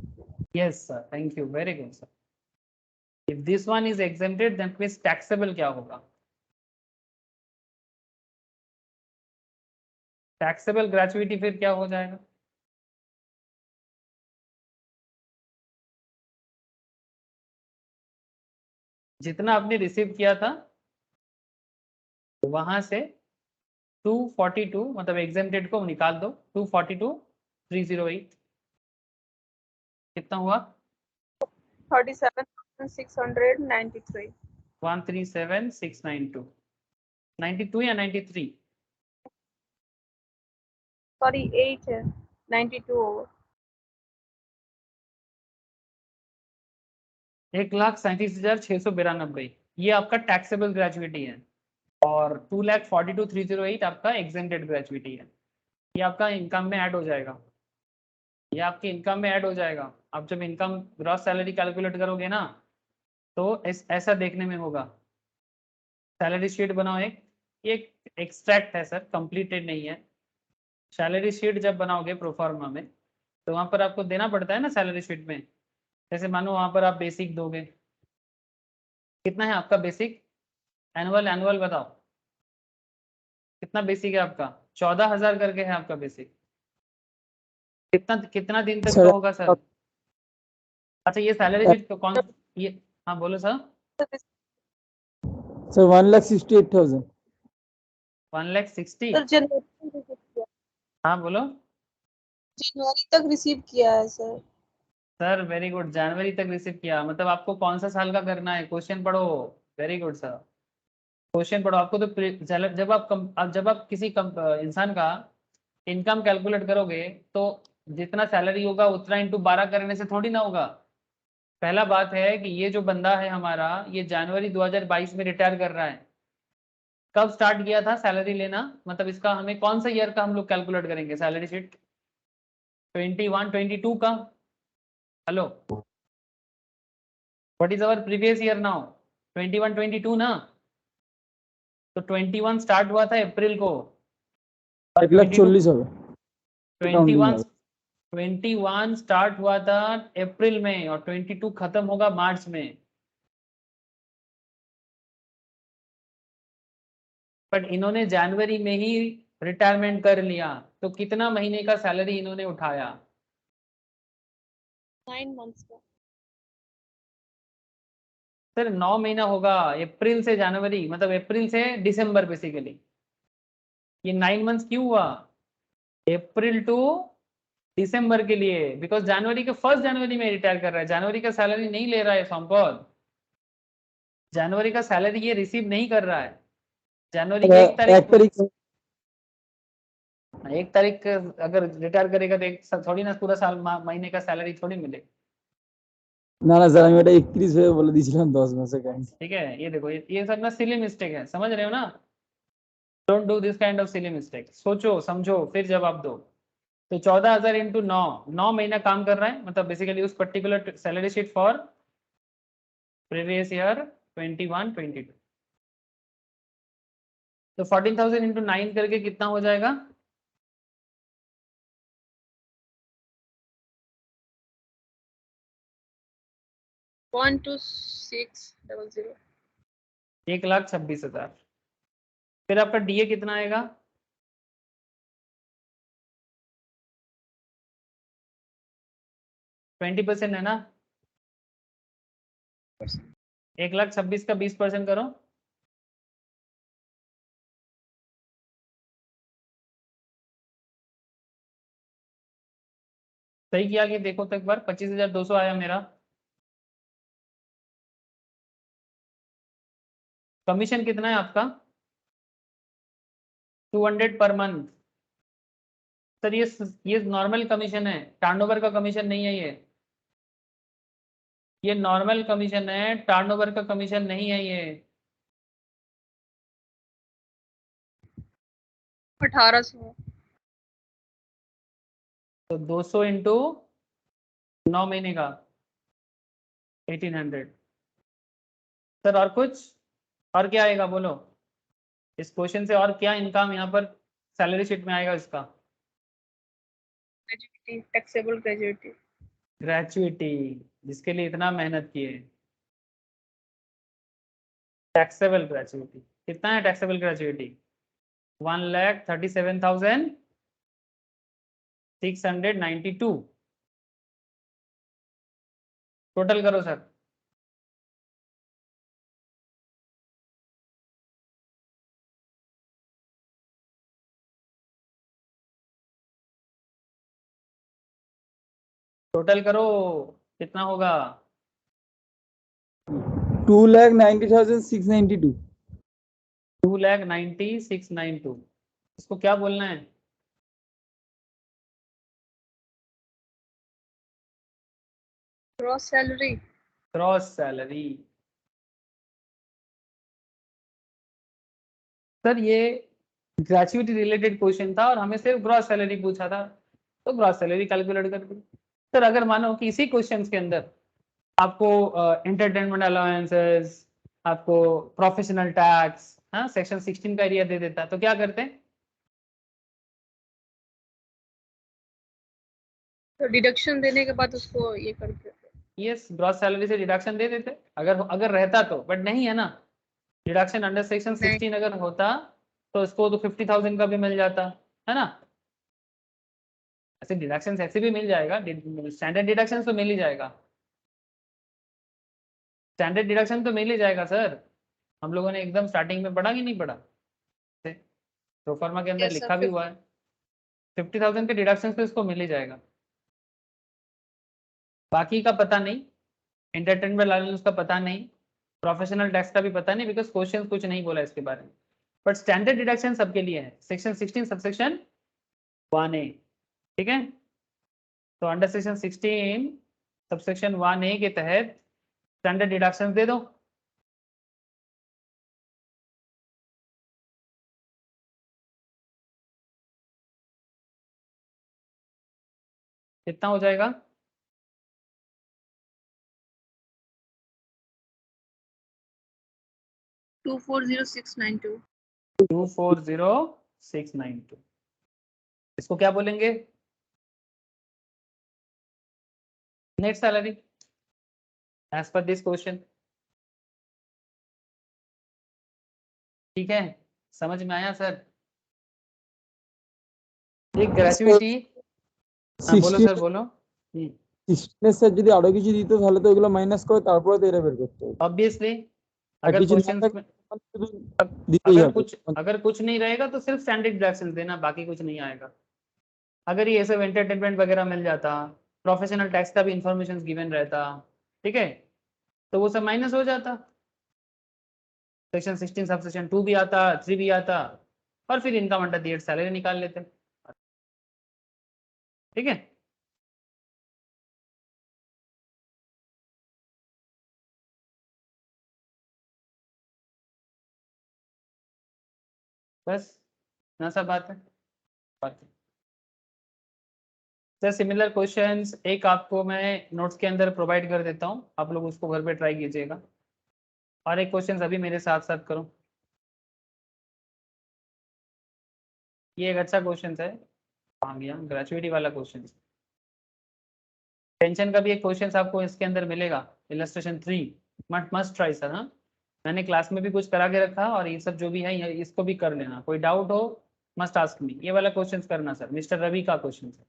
Yes sir, thank you, very good sir. If this one is exempted that means taxable क्या होगा, टैक्सेबल ग्रेचुइटी फिर क्या हो जाएगा, जितना आपने रिसीव किया था वहां से 242 मतलब एग्जेम्प्टेड को निकाल दो, 242,308 कितना हुआ, 37,693। 137,692, 92 या 93, सॉरी 8 है, 92 होगा। 1,37,692 ये आपका टैक्सेबल ग्रेचुइटी है, और 2,42,308 आपका एग्जेम्प्टेड ग्रेचुइटी है। ये आपका इनकम में ऐड हो जाएगा, ये आपकी इनकम में ऐड हो जाएगा। आप जब इनकम ग्रॉस सैलरी कैलकुलेट करोगे ना तो ऐसा देखने में होगा। सैलरी शीट बनाओ, एक एक्सट्रैक्ट है सर, कंप्लीटेड नहीं है। सैलरी शीट जब बनाओगे प्रोफार्मा में तो वहां पर आपको देना पड़ता है ना सैलरी शीट में, जैसे मानो वहां पर आप बेसिक दोगे, कितना है आपका बेसिक, एनुअल बताओ कितना बेसिक है आपका, 14,000 करके है आपका बेसिक, कितना कितना दिन तक का होगा सर। अच्छा ये सैलरी शीट कौन, ये हाँ बोलो सर। सर 1,68,000। 1,60,000। सर जनवरी तक रिसीव किया, हाँ बोलो जनवरी तक रिसीव किया है सर। सर। वेरी गुड, जनवरी तक रिसीव किया। मतलब आपको कौन सा साल का करना है, क्वेश्चन पढ़ो। वेरी गुड सर, क्वेश्चन पढ़ो। आपको तो जब आप किसी इंसान का इनकम कैलकुलेट करोगे तो जितना सैलरी होगा उतना इंटू 12 करने से थोड़ी ना होगा। पहला बात है कि ये जो बंदा है हमारा, ये जनवरी 2022 में रिटायर कर रहा है। कब स्टार्ट किया था सैलरी लेना, मतलब इसका हमें कौन सा ईयर का हम लोग कैलकुलेट करेंगे सैलरी शीट? 21 22 का। Hello, what is our previous year now? 21 22 ना। तो 21 स्टार्ट हुआ था अप्रैल को, और 1,40,000 হবে। काउंटिंग 21 হবে। 21 स्टार्ट हुआ था अप्रैल में और 22 खत्म होगा मार्च में। बट इन्होंने जनवरी में ही रिटायरमेंट कर लिया, तो कितना महीने का सैलरी इन्होंने उठाया? 9 months का। सर 9 महीना होगा, अप्रैल से जनवरी, मतलब अप्रैल से दिसंबर बेसिकली। ये 9 मंथ्स क्यों हुआ? अप्रैल टू दिसंबर के लिए, बिकॉज जनवरी के 1 जनवरी में रिटायर कर रहा है, जनवरी का सैलरी नहीं ले रहा है संपद। जनवरी का सैलरी ये रिसीव नहीं कर रहा है। जनवरी की 1 तारीख 1 तारीख 1 तारीख अगर रिटायर करेगा तो थोड़ी ना पूरा साल महीने का सैलरी थोड़ी मिलेगा। না না স্যার আমি এটা 31 ভেবে বলে দিয়েছিলাম 10 মাসে কেন। ठीक है, ये देखो ये सब ना सिली मिस्टेक है, समझ रहे हो ना? Don't do this kind of silly mistake. सोचो समझो फिर जवाब दो। तो 14,000 इंटू 9 महीना काम कर रहा है, मतलब बेसिकली उस particular salary sheet for previous year 21 22। तो 14,000 इंटू 9 करके कितना हो जाएगा? 12600। 1,26,000। फिर आपका डीए कितना आएगा? 20% है ना? 1,26,000 का 20% करो। सही किया कि देखो तो एक बार 25,200 आया मेरा। कमीशन कितना है आपका? 200 पर मंथ। सर ये नॉर्मल कमीशन है, टर्नओवर का कमीशन नहीं है ये नॉर्मल कमीशन है, टर्नओवर का कमीशन नहीं है ये। 1800। तो 200 इंटू 9 महीने का 1800। सर और कुछ, और क्या आएगा बोलो? इस क्वेश्चन से और क्या इनकम यहाँ पर सैलरी शीट में आएगा इसका? Gratuity, taxable gratuity. ग्रेचुइटी, जिसके लिए इतना मेहनत किए। टैक्सेबल ग्रेचुइटी कितना है? Taxable gratuity 1,37,692। टोटल करो सर। टोटल करो, कितना होगा? 2,90,692। 2,90,692। इसको क्या बोलना है? Gross salary. Gross salary. Sir ये ग्रेचुइटी रिलेटेड क्वेश्चन था और हमें सिर्फ ग्रॉस सैलरी पूछा था, तो ग्रॉस सैलरी कैलकुलेट कर दी। सर अगर मानो कि इसी क्वेश्चन के अंदर आपको एंटरटेनमेंट अलाउंसेस, आपको प्रोफेशनल टैक्स, हाँ सेक्शन 16 का एरिया दे देता तो क्या करते हैं? तो डिडक्शन देने के बाद उसको ये करते थे। यस, ग्रॉस सैलरी से डिडक्शन दे देते अगर अगर रहता तो, बट नहीं है ना। डिडक्शन अंडर सेक्शन नहीं। 16 अगर होता तो इसको तो 50,000 का भी मिल जाता है ना। ऐसे डिडक्शन ऐसे भी मिल जाएगा, स्टैंडर्ड डिडक्शन तो मिल ही जाएगा। स्टैंडर्ड डिडक्शन तो मिल ही जाएगा सर, हम लोगों ने एकदम स्टार्टिंग में पढ़ा कि नहीं पढ़ा, तो फर्मा के अंदर Yes, sir. लिखा भी हुआ है 50,000 के डिडक्शन तो इसको मिल ही जाएगा। बाकी का पता नहीं, एंटरटेनमेंट अलाउंस का पता नहीं, प्रोफेशनल टैक्स का भी पता नहीं, बिकॉज क्वेश्चन कुछ नहीं बोला इसके बारे में। बट स्टैंडर्ड डिडक्शन सबके लिए है, सेक्शन 16 सबसेक्शन 1A, ठीक है। तो अंडर सेक्शन 16 सबसेक्शन 1A के तहत स्टैंडर्ड डिडक्शन दे दो। कितना हो जाएगा? 240692. 240692। इसको क्या बोलेंगे? Net salary as per this question. ठीक है, समझ में आया सर? एक ग्रेचुइटी, हाँ बोलो सर बोलो। 16 স্যার যদি আরো কিছু দিত তাহলে তো ওগুলো মাইনাস করে তারপরে তো এটা বের করতে হবে। ऑब्वियसली আর अगर কিছু না क्वेश्चन থাকলে শুধু দিতেই হবে। अगर कुछ नहीं रहेगा तो सिर्फ स्टैंडर्ड डिडक्शन देना, बाकी कुछ नहीं आएगा। अगर ये सब एंटरटेनमेंट वगैरह मिल जाता, प्रोफेशनल टैक्स का भी इंफॉर्मेशन गिवन रहता, ठीक है, तो वो सब माइनस हो जाता, सेक्शन 16 सब सेक्शन 2 भी आता, 3 भी आता, और फिर इनकम अंडर दी सैलरी निकाल लेते। ठीक है, बस ना सा बात है। सर सिमिलर क्वेश्चंस एक आपको मैं नोट्स के अंदर प्रोवाइड कर देता हूँ, आप लोग उसको घर पे ट्राई कीजिएगा, और एक क्वेश्चन अभी मेरे साथ साथ करो। ये एक अच्छा क्वेश्चन है, आ गया ग्रेजुएटी वाला क्वेश्चन। टेंशन का भी एक क्वेश्चन आपको इसके अंदर मिलेगा, इलस्ट्रेशन 3 मस्ट ट्राई सर। हाँ, मैंने क्लास में भी कुछ करा के रखा, और ये सब जो भी है इसको भी कर लेना, कोई डाउट हो मस्ट आस्क मी, ये वाला क्वेश्चन करना सर। मिस्टर रवि का क्वेश्चन है,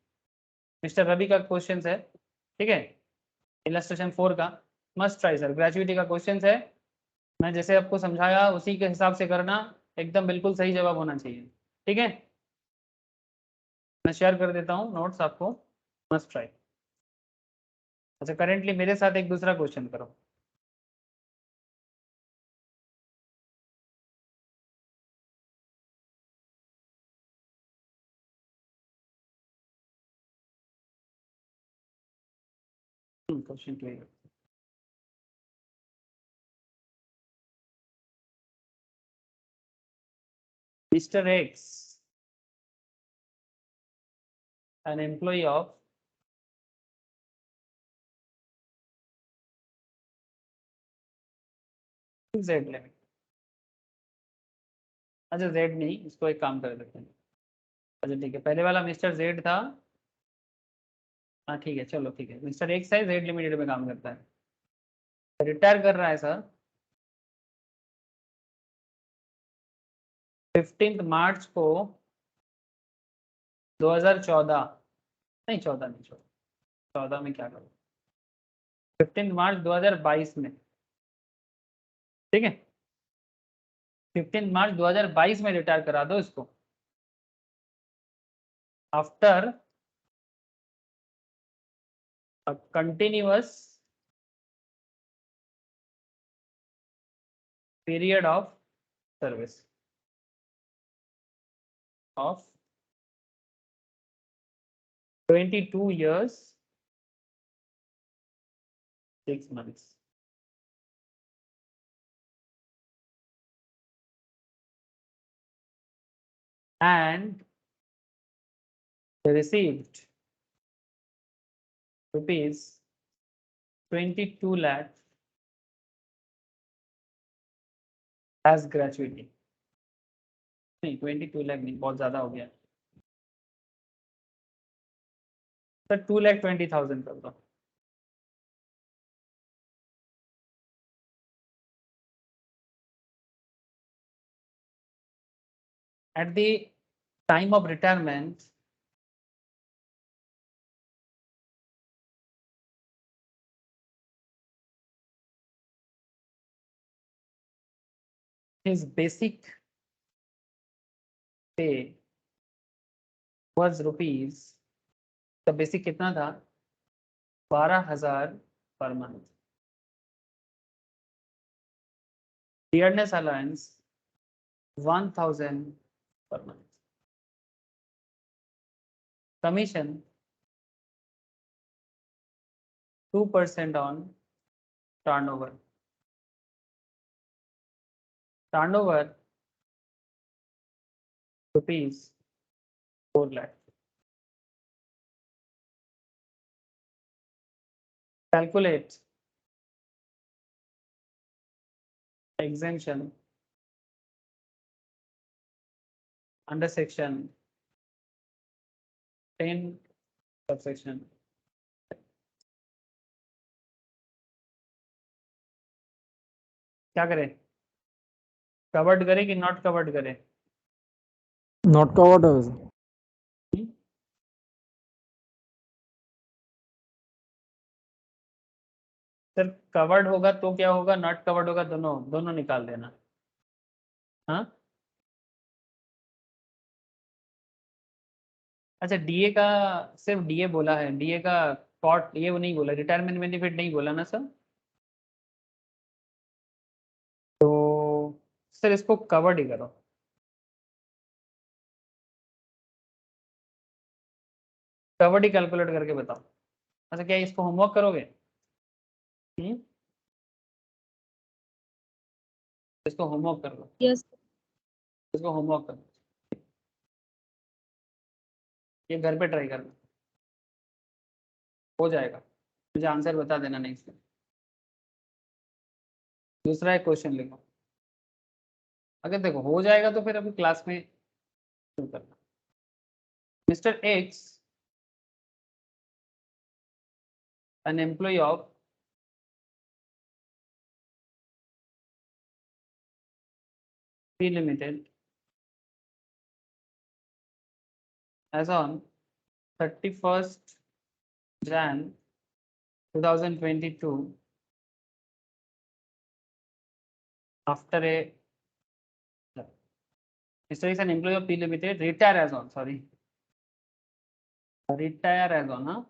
मिस्टर रवि का क्वेश्चन है, ठीक है, इलस्ट्रेशन 4 का मस्ट ट्राई सर। ग्रेजुएटी का क्वेश्चन है, मैं जैसे आपको समझाया उसी के हिसाब से करना, एकदम बिल्कुल सही जवाब होना चाहिए। ठीक है, मैं शेयर कर देता हूँ नोट्स आपको, मस्ट ट्राई। अच्छा, करेंटली मेरे साथ एक दूसरा क्वेश्चन करो। Question clear. Mr. X, an employee of Z limit. अच्छा Z नहीं, इसको एक काम कर देते हैं। अच्छा ठीक है, पहले वाला मिस्टर Z था, हाँ ठीक है, चलो ठीक है, मिस्टर X है, Z लिमिटेड में काम करता है, रिटायर कर रहा है सर 15 मार्च को 2014, नहीं 14 नहीं, 14 में क्या करूँ, 15 मार्च 2022 में, ठीक है, 15 मार्च 2022 में रिटायर करा दो इसको, after a continuous period of service of 22 years 6 months। And they received rupees 22 lakh as gratuity। नहीं 22 लाख नहीं, बहुत ज्यादा हो गया सर, 2,20,000 कर दो। At the time of retirement, his basic pay was rupees, the basic कितना था? 12,000 per month. Dearness allowance 1,000 per month. Commission 2% on turnover. Turnover rupees 4 lakh. Calculate exemption under section 10 subsection. क्या करें? कवर्ड करें कि नॉट कवर्ड करें? नॉट कवर्ड হবে স্যার। सर कवर्ड होगा तो क्या होगा, नॉट कवर्ड होगा, दोनों दोनों निकाल देना। हाँ अच्छा, डीए का सिर्फ डीए बोला है, डीए का कॉट ये वो नहीं बोला, रिटायरमेंट बेनिफिट नहीं बोला ना सर। तो सर इसको कवर्ड ही करो। कवर्ड ही कैलकुलेट करके बताओ। अच्छा क्या इसको होमवर्क करोगे? इसको होमवर्क कर लो, यस इसको होमवर्क कर लो, ये घर पे ट्राई करना, हो जाएगा। मुझे आंसर बता देना नेक्स्ट। दूसरा एक क्वेश्चन लिखो, अगर देखो हो जाएगा तो फिर अभी क्लास में शुरू करना। Mister x an employee of P Limited as on 31st Jan 2022 after a Mr. is an employee of P Limited retire as on retire as on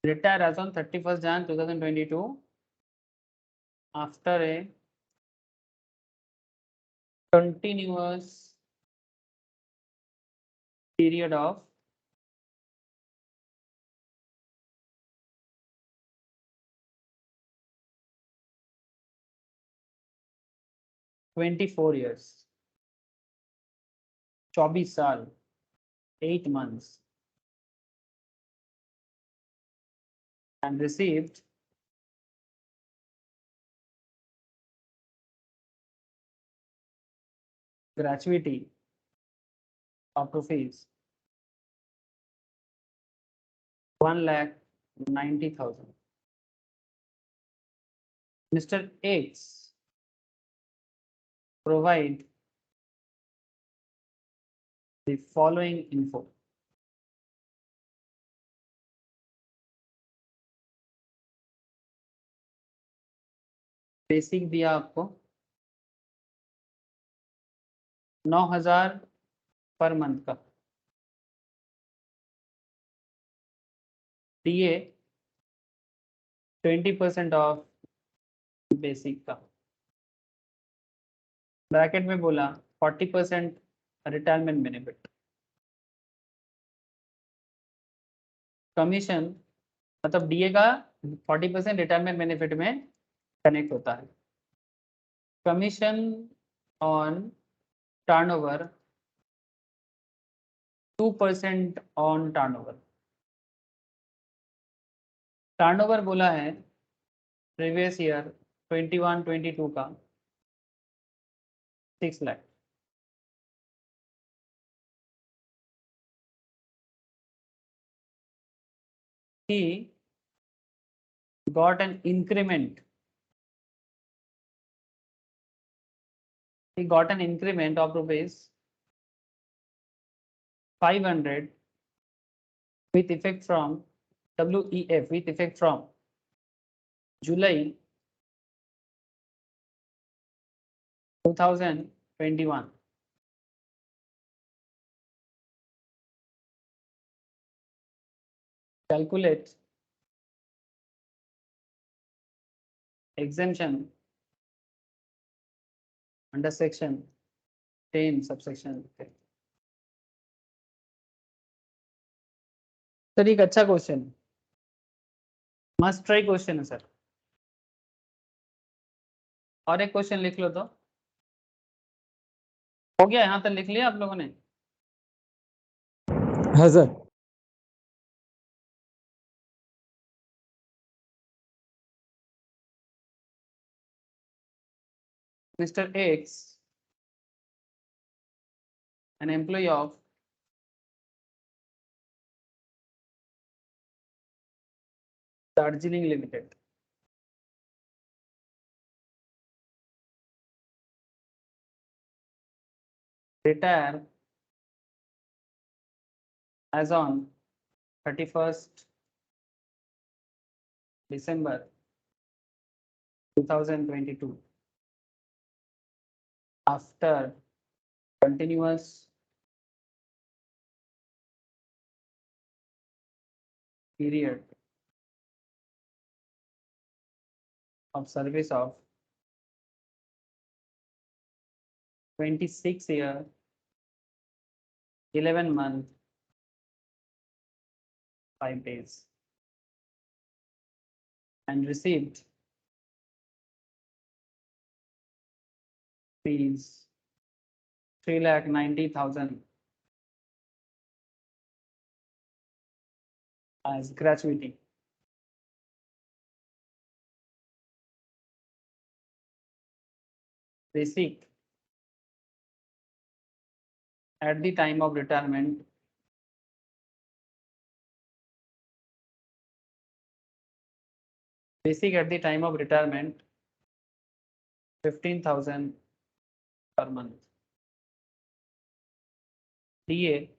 retire as on 31st Jan 2022 after a continuous period of 24 years, 24 साल 8 months, and received gratuity of rupees 1,90,000. Mr. X provide the following info. Basic दिया आपको 9,000 पर मंथ का, डीए 20% ऑफ बेसिक का, ब्रैकेट में बोला 40% रिटायरमेंट बेनिफिट, कमीशन मतलब डीए का 40% रिटायरमेंट बेनिफिट में कनेक्ट होता है, commission on turnover 2% on turnover. Turnover बोला है प्रीवियस ईयर 21-22 का 6 lakh, he got an increment, of rupees 500 with effect from WEF with effect from July 2021. Calculate exemption under section 10 subsection 10. Sir एक अच्छा क्वेश्चन, मस्ट ट्राई क्वेश्चन है सर। और एक क्वेश्चन लिख लो तो हो गया, यहाँ तक लिख लिया आप लोगों ने? हाँ sir. Mr. X, an employee of Darjeeling Limited, retire as on 31st December 2022 after continuous period of service of 26 year, 11 month, 5 days, and received fees 3,90,000 as gratuity. Basic at the time of retirement basic at the time of retirement 15,000 per month. DA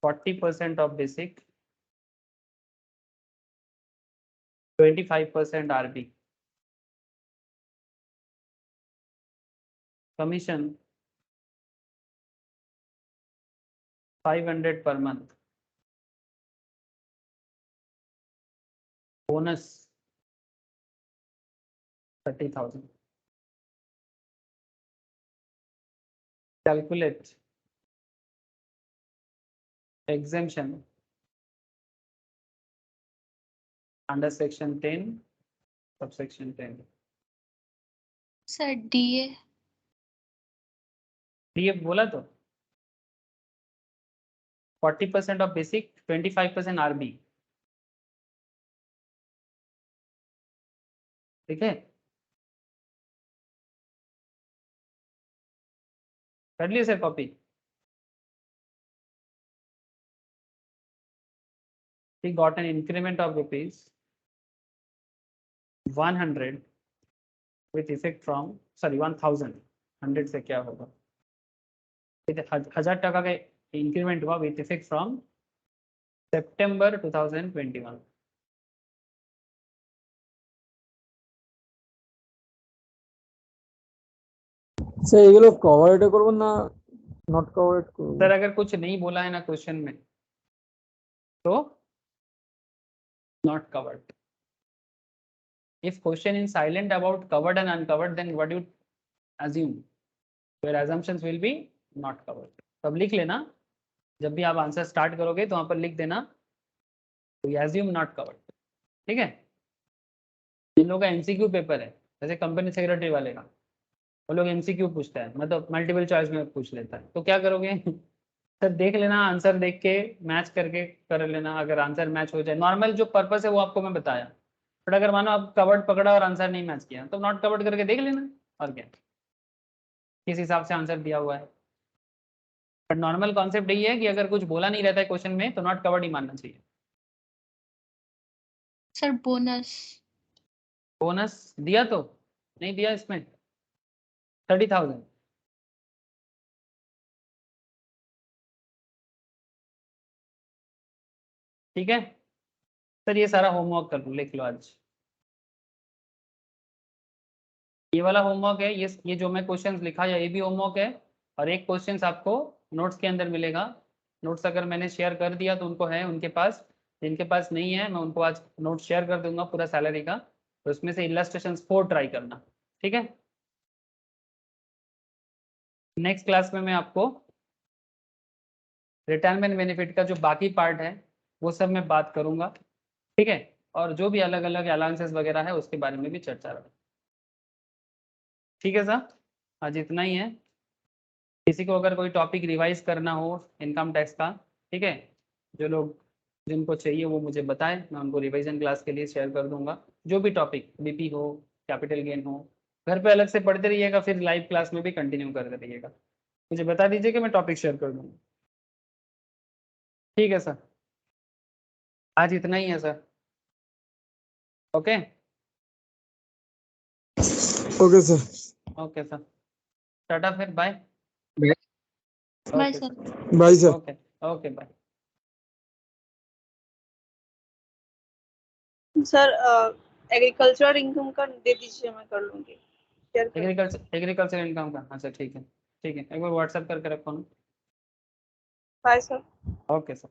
40% of basic, 25% RB. Commission 500 per month. Bonus 30,000. Calculate exemption under section 10 subsection 10. Sir DA DA बोला तो 40% of basic, 25% RB. ठीक है, कर लिए sir copy? He got an increment of rupees 100 with effect from 1000. 100 से क्या होगा? 1000 टका का इंक्रीमेंट हुआ with effect from September 2021. Sir এগুলো কভারেটে করব না নট কভারেট করব? सर अगर कुछ नहीं बोला है ना क्वेश्चन में तो not covered. If question is silent about covered and uncovered, then what do you assume? Your assumptions will be not covered. तब लिख लेना, जब भी आप आंसर स्टार्ट करोगे तो वहां पर लिख देना we assume not covered. ठीक है, जिन लोगों का एमसीक्यू पेपर है जैसे कंपनी सेक्रेटरी वाले का, वो लोग एमसीक्यू पूछता है, मतलब मल्टीपल चॉइस में पूछ लेता है, तो क्या करोगे? सर देख लेना, आंसर देख के मैच करके कर लेना, अगर आंसर मैच हो जाए, नॉर्मल जो पर्पस है वो आपको मैं बताया, बट अगर मानो आप कवर्ड पकड़ा और आंसर नहीं मैच किया तो नॉट कवर्ड करके देख लेना, और क्या किस हिसाब से आंसर दिया हुआ है। बट नॉर्मल कॉन्सेप्ट यही है कि अगर कुछ बोला नहीं रहता है क्वेश्चन में तो नॉट कवर्ड ही मानना चाहिए। सर बोनस बोनस दिया तो नहीं दिया इसमें 30,000। ठीक है सर, ये सारा होमवर्क कर लो, लिख लो आज। ये वाला होमवर्क है, ये जो मैं क्वेश्चंस लिखा है ये भी होमवर्क है, और एक क्वेश्चंस आपको नोट्स के अंदर मिलेगा। नोट्स अगर मैंने शेयर कर दिया तो उनको है उनके पास, जिनके पास नहीं है मैं उनको आज नोट्स शेयर कर दूंगा पूरा सैलरी का, तो उसमें से इलस्ट्रेशन 4 ट्राई करना, ठीक है। नेक्स्ट क्लास में मैं आपको रिटायरमेंट बेनिफिट का जो बाकी पार्ट है वो सब मैं बात करूंगा, ठीक है, और जो भी अलग अलग अलाउंसेस वगैरह है उसके बारे में भी चर्चा रहा, ठीक है सर। आज इतना ही है। किसी को अगर कोई टॉपिक रिवाइज करना हो इनकम टैक्स का, ठीक है, जो लोग जिनको चाहिए वो मुझे बताएं, मैं उनको रिवीजन क्लास के लिए शेयर कर दूंगा। जो भी टॉपिक बीपी हो, कैपिटल गेन हो, घर पे अलग से पढ़ते रहिएगा, फिर लाइव क्लास में भी कंटिन्यू करते रहिएगा, मुझे बता दीजिए कि मैं टॉपिक शेयर कर दूंगा, ठीक है सर। आज इतना ही है sir, okay okay sir. Okay sir, tata फिर, bye bye okay sir. Sir, bye sir. Okay okay bye. Sir agriculture income का दे दीजिए, मैं कर लूंगी शेयर कर। एग्रीकल्चर इनकम का, अच्छा ठीक है, ठीक है, एक बार व्हाट्सएप करके रखो ना। Bye sir. Okay sir.